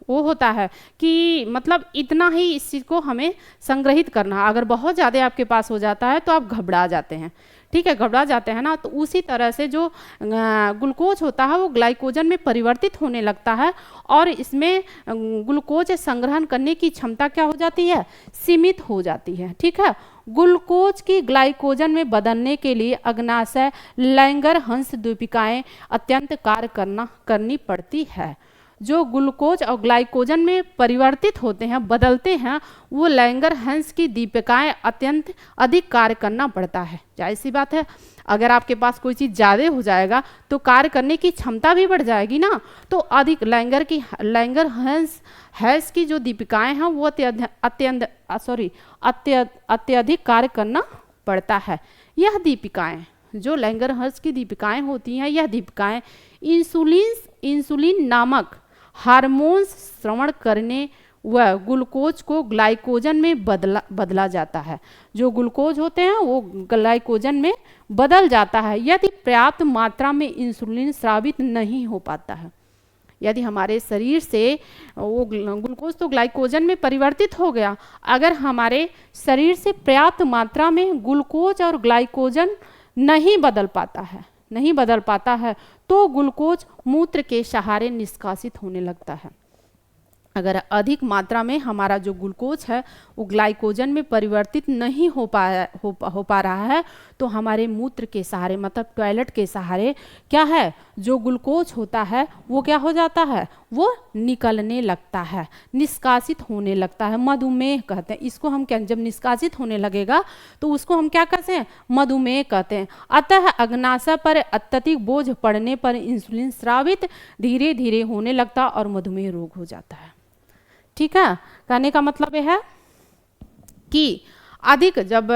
वो होता है कि मतलब इतना ही इस चीज़ को हमें संग्रहित करना है। अगर बहुत ज़्यादा आपके पास हो जाता है तो आप घबरा जाते हैं, ठीक है, घबरा जाते हैं ना। तो उसी तरह से जो ग्लूकोज होता है वो ग्लाइकोजन में परिवर्तित होने लगता है और इसमें ग्लूकोज संग्रहण करने की क्षमता क्या हो जाती है, सीमित हो जाती है, ठीक है। ग्लूकोज की ग्लाइकोजन में बदलने के लिए अग्नाशय लैंगर हंस द्वीपिकाएं अत्यंत कार्य करनी पड़ती है। जो ग्लूकोज और ग्लाइकोजन में परिवर्तित होते हैं, बदलते हैं, वो लैंगर हंस की दीपिकाएं अत्यंत अधिक कार्य करना पड़ता है। जाहिर सी बात है, अगर आपके पास कोई चीज़ ज़्यादा हो जाएगा तो कार्य करने की क्षमता भी बढ़ जाएगी ना। तो अधिक लैंगर हंस की जो दीपिकाएं हैं वो अत्यधिक कार्य करना पड़ता है। यह दीपिकाएं, जो लैंगर हंस की दीपिकाएं होती हैं, यह दीपिकाएं इंसुलिन नामक हार्मोन्स श्रवण करने व ग्लूकोज को ग्लाइकोजन में बदला जाता है। जो ग्लूकोज होते हैं वो ग्लाइकोजन में बदल जाता है यदि पर्याप्त मात्रा में इंसुलिन स्रावित नहीं हो पाता है। यदि हमारे शरीर से वो ग्लूकोज तो ग्लाइकोजन में परिवर्तित हो गया, अगर हमारे शरीर से पर्याप्त मात्रा में ग्लूकोज और ग्लाइकोजन नहीं बदल पाता है तो ग्लूकोज मूत्र के सहारे निष्कासित होने लगता है। अगर अधिक मात्रा में हमारा जो ग्लूकोज है वो ग्लाइकोजन में परिवर्तित नहीं हो पा रहा है तो हमारे मूत्र के सहारे, मतलब टॉयलेट के सहारे क्या है, जो ग्लूकोज होता है वो क्या हो जाता है, वो निकलने लगता है, निष्कासित होने लगता है। मधुमेह कहते हैं इसको हम। क्या, जब निष्कासित होने लगेगा तो उसको हम क्या कहते हैं, मधुमेह कहते हैं। अतः अग्नाशय पर अत्यधिक बोझ पड़ने पर इंसुलिन स्रावित धीरे धीरे होने लगता और मधुमेह रोग हो जाता है। ठीक है, कहने का मतलब यह है कि अधिक जब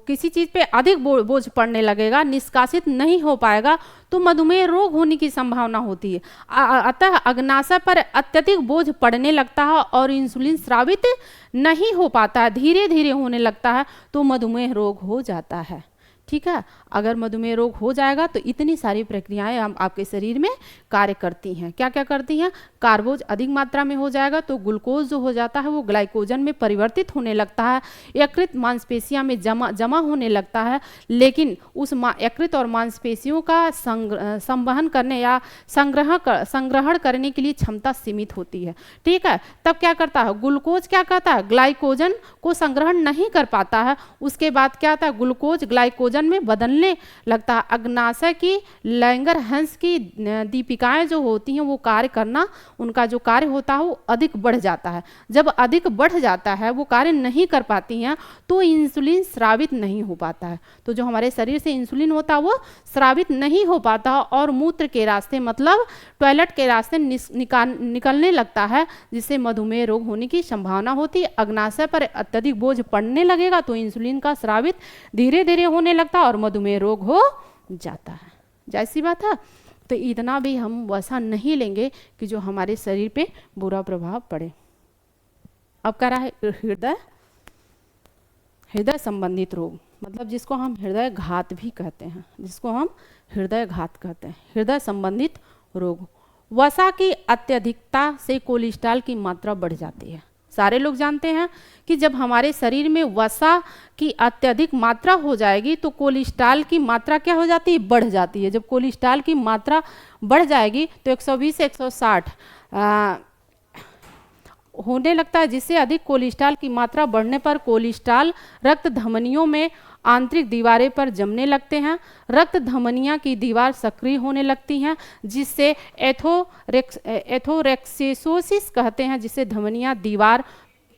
किसी चीज़ पे अधिक बोझ पड़ने लगेगा, निष्कासित नहीं हो पाएगा, तो मधुमेह रोग होने की संभावना होती है। अतः अग्नाशय पर अत्यधिक बोझ पड़ने लगता है और इंसुलिन स्रावित नहीं हो पाता है, धीरे धीरे होने लगता है, तो मधुमेह रोग हो जाता है। ठीक है, अगर मधुमेह रोग हो जाएगा तो इतनी सारी प्रक्रियाएं आपके शरीर में कार्य करती हैं। क्या क्या करती हैं, कार्बोज अधिक मात्रा में हो जाएगा तो ग्लूकोज जो हो जाता है वो ग्लाइकोजन में परिवर्तित होने लगता है, यकृत मांसपेशियों में जमा होने लगता है। लेकिन उस यकृत और मांसपेशियों का संवहन करने या संग्रहण करने के लिए क्षमता सीमित होती है। ठीक है, तब क्या करता है, ग्लूकोज क्या करता है, ग्लाइकोजन को संग्रहण नहीं कर पाता है। उसके बाद क्या आता है, ग्लूकोज ग्लाइकोजन में बदलने लगता है। अग्नाशय की लैंगर हंस की दीपिकाएं जो होती हैं वो कार्य करना, उनका जो कार्य होता है वो अधिक बढ़ जाता है। जब अधिक बढ़ जाता है, वो कार्य नहीं कर पाती हैं, तो इंसुलिन स्रावित नहीं हो पाता है। तो जो हमारे शरीर से इंसुलिन होता है वो स्रावित नहीं हो पाता और मूत्र के रास्ते, मतलब टॉयलेट के रास्ते निकलने लगता है, जिससे मधुमेह रोग होने की संभावना होती है। अग्नाशय पर अत्यधिक बोझ पड़ने लगेगा तो इंसुलिन का स्रावित धीरे धीरे होने लगता और मधुमेह रोग हो जाता है। जैसी बात है, तो इतना भी हम वैसा नहीं लेंगे कि जो हमारे शरीर पे बुरा प्रभाव पड़े। अब कह रहा है हृदय संबंधित रोग, मतलब जिसको हम हृदय घात भी कहते हैं, हृदय संबंधित रोग। वसा की अत्यधिकता से कोलेस्ट्रॉल की मात्रा बढ़ जाती है। सारे लोग जानते हैं कि जब हमारे शरीर में वसा की अत्यधिक मात्रा हो जाएगी तो कोलेस्ट्रॉल की मात्रा क्या हो जाती है, बढ़ जाती है। जब कोलेस्ट्रॉल की मात्रा बढ़ जाएगी तो 120 से 160 होने लगता है, जिससे अधिक कोलेस्ट्रॉल की मात्रा बढ़ने पर कोलेस्ट्रॉल रक्त धमनियों में आंतरिक दीवारें पर जमने लगते हैं। रक्त धमनियां की दीवार सक्रिय होने लगती हैं, जिससे एथोरेक्सेसोसिस कहते हैं, जिससे धमनियां दीवार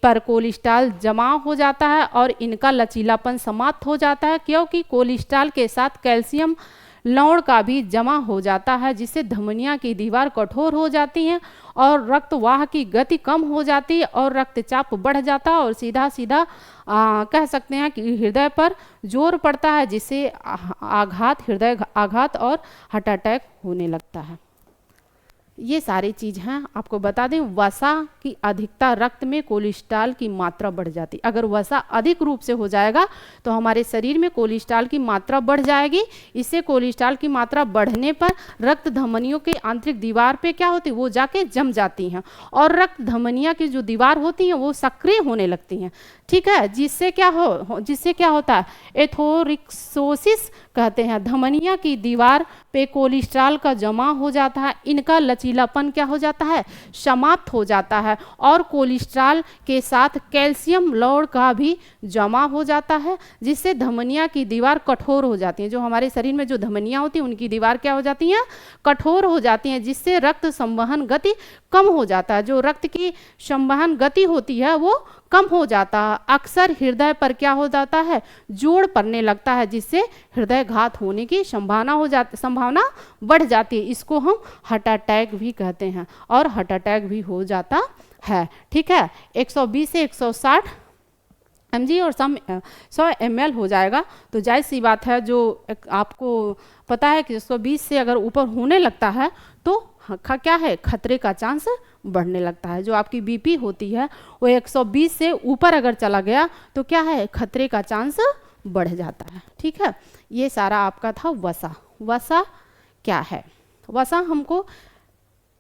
पर कोलेस्ट्रॉल जमा हो जाता है और इनका लचीलापन समाप्त हो जाता है, क्योंकि कोलेस्ट्रॉल के साथ कैल्शियम लवण का भी जमा हो जाता है, जिससे धमनियां की दीवार कठोर हो जाती हैं और रक्तवाह की गति कम हो जाती है और रक्तचाप बढ़ जाता है और सीधा सीधा कह सकते हैं कि हृदय पर जोर पड़ता है, जिससे हृदय आघात और हार्ट अटैक होने लगता है। ये सारी चीज़ हैं। आपको बता दें, वसा की अधिकता रक्त में कोलेस्ट्रॉल की मात्रा बढ़ जाती। अगर वसा अधिक रूप से हो जाएगा तो हमारे शरीर में कोलेस्ट्रॉल की मात्रा बढ़ जाएगी। इससे कोलेस्ट्रॉल की मात्रा बढ़ने पर रक्त धमनियों की आंतरिक दीवार पे क्या होती है, वो जाके जम जाती हैं और रक्त धमनियाँ की जो दीवार होती हैं वो सक्रिय होने लगती हैं। ठीक है, जिससे क्या होता है, एथोरिक्सोसिस कहते हैं। धमनिया की दीवार पे कोलेस्ट्रॉल का जमा हो जाता है, इनका लचीलापन क्या हो जाता है, समाप्त हो जाता है और कोलेस्ट्रॉल के साथ कैल्शियम लवण का भी जमा हो जाता है, जिससे धमनिया की दीवार कठोर हो जाती है। जो हमारे शरीर में जो धमनियाँ होती हैं उनकी दीवार क्या हो जाती हैं, कठोर हो जाती हैं, जिससे रक्त संवहन गति कम हो जाता है। जो रक्त की संवहन गति होती है वो कम हो जाता है। अक्सर हृदय पर क्या हो जाता है, जोर पड़ने लगता है, जिससे हृदय घात होने की संभावना बढ़ जाती है। इसको हम हार्ट अटैक भी कहते हैं और हार्ट अटैक भी हो जाता है। ठीक है, 120 से 160 mg और 100 ml हो जाएगा तो जायज़ सी बात है। जो आपको पता है कि 120 से अगर ऊपर होने लगता है तो क्या है, खतरे का चांस बढ़ने लगता है। जो आपकी बीपी होती है वो 120 से ऊपर अगर चला गया तो क्या है, खतरे का चांस बढ़ जाता है। ठीक है, ये सारा आपका था वसा। वसा क्या है, वसा हमको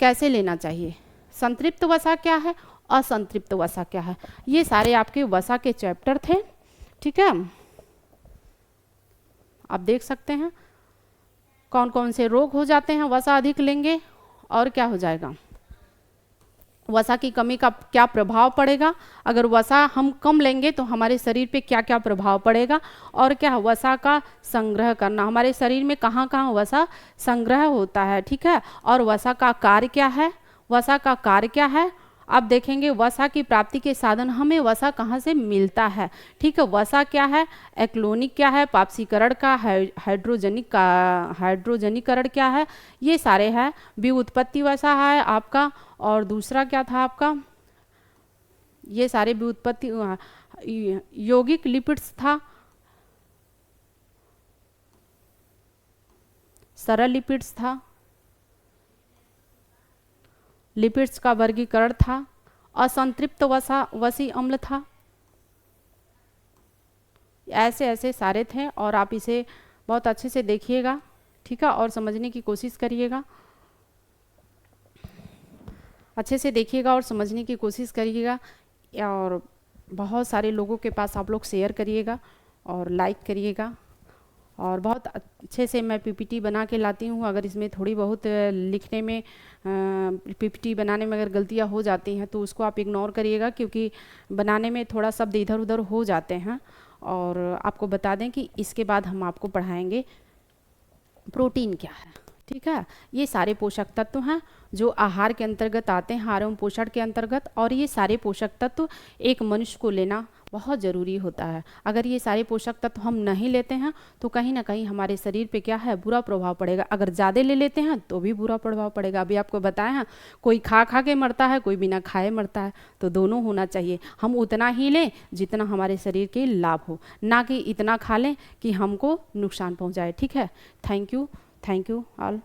कैसे लेना चाहिए, संतृप्त वसा क्या है, असंतृप्त वसा क्या है, ये सारे आपके वसा के चैप्टर थे। ठीक है, आप देख सकते हैं कौन कौन से रोग हो जाते हैं वसा अधिक लेंगे और क्या हो जाएगा, वसा की कमी का क्या प्रभाव पड़ेगा, अगर वसा हम कम लेंगे तो हमारे शरीर पे क्या क्या प्रभाव पड़ेगा, और क्या वसा का संग्रह करना, हमारे शरीर में कहाँ कहाँ वसा संग्रह होता है। ठीक है, और वसा का कार्य क्या है, वसा का कार्य क्या है, आप देखेंगे वसा की प्राप्ति के साधन, हमें वसा कहाँ से मिलता है। ठीक है, वसा क्या है, एक्लोनिक क्या है, पापसीकरण का, हाइड्रोजनीकरण क्या है, ये सारे हैं। व्युत्पत्ति वसा है आपका, और दूसरा क्या था आपका, ये सारे व्युत्पत्ति, यौगिक लिपिड्स था, सरल लिपिड्स था, लिपिड्स का वर्गीकरण था, असंतृप्त वसी अम्ल था, ऐसे ऐसे सारे थे। और आप इसे बहुत अच्छे से देखिएगा, ठीक है, और समझने की कोशिश करिएगा, अच्छे से देखिएगा और समझने की कोशिश करिएगा, और बहुत सारे लोगों के पास आप लोग शेयर करिएगा और लाइक करिएगा। और बहुत अच्छे से मैं पीपीटी बना के लाती हूँ। अगर इसमें थोड़ी बहुत लिखने में, पीपीटी बनाने में अगर गलतियाँ हो जाती हैं तो उसको आप इग्नोर करिएगा, क्योंकि बनाने में थोड़ा शब्द इधर उधर हो जाते हैं। और आपको बता दें कि इसके बाद हम आपको पढ़ाएंगे प्रोटीन क्या है। ठीक है, ये सारे पोषक तत्व हैं जो आहार के अंतर्गत आते हैं, आहार एवं पोषण के अंतर्गत, और ये सारे पोषक तत्व एक मनुष्य को लेना बहुत ज़रूरी होता है। अगर ये सारे पोषक तत्व हम नहीं लेते हैं तो कहीं ना कहीं हमारे शरीर पे क्या है, बुरा प्रभाव पड़ेगा। अगर ज़्यादा ले लेते हैं तो भी बुरा प्रभाव पड़ेगा। अभी आपको बताया है, कोई खा खा के मरता है, कोई बिना खाए मरता है, तो दोनों होना चाहिए। हम उतना ही लें जितना हमारे शरीर के लाभ हो, ना कि इतना खा लें कि हमको नुकसान पहुँचाए। ठीक है, थैंक यू ऑल।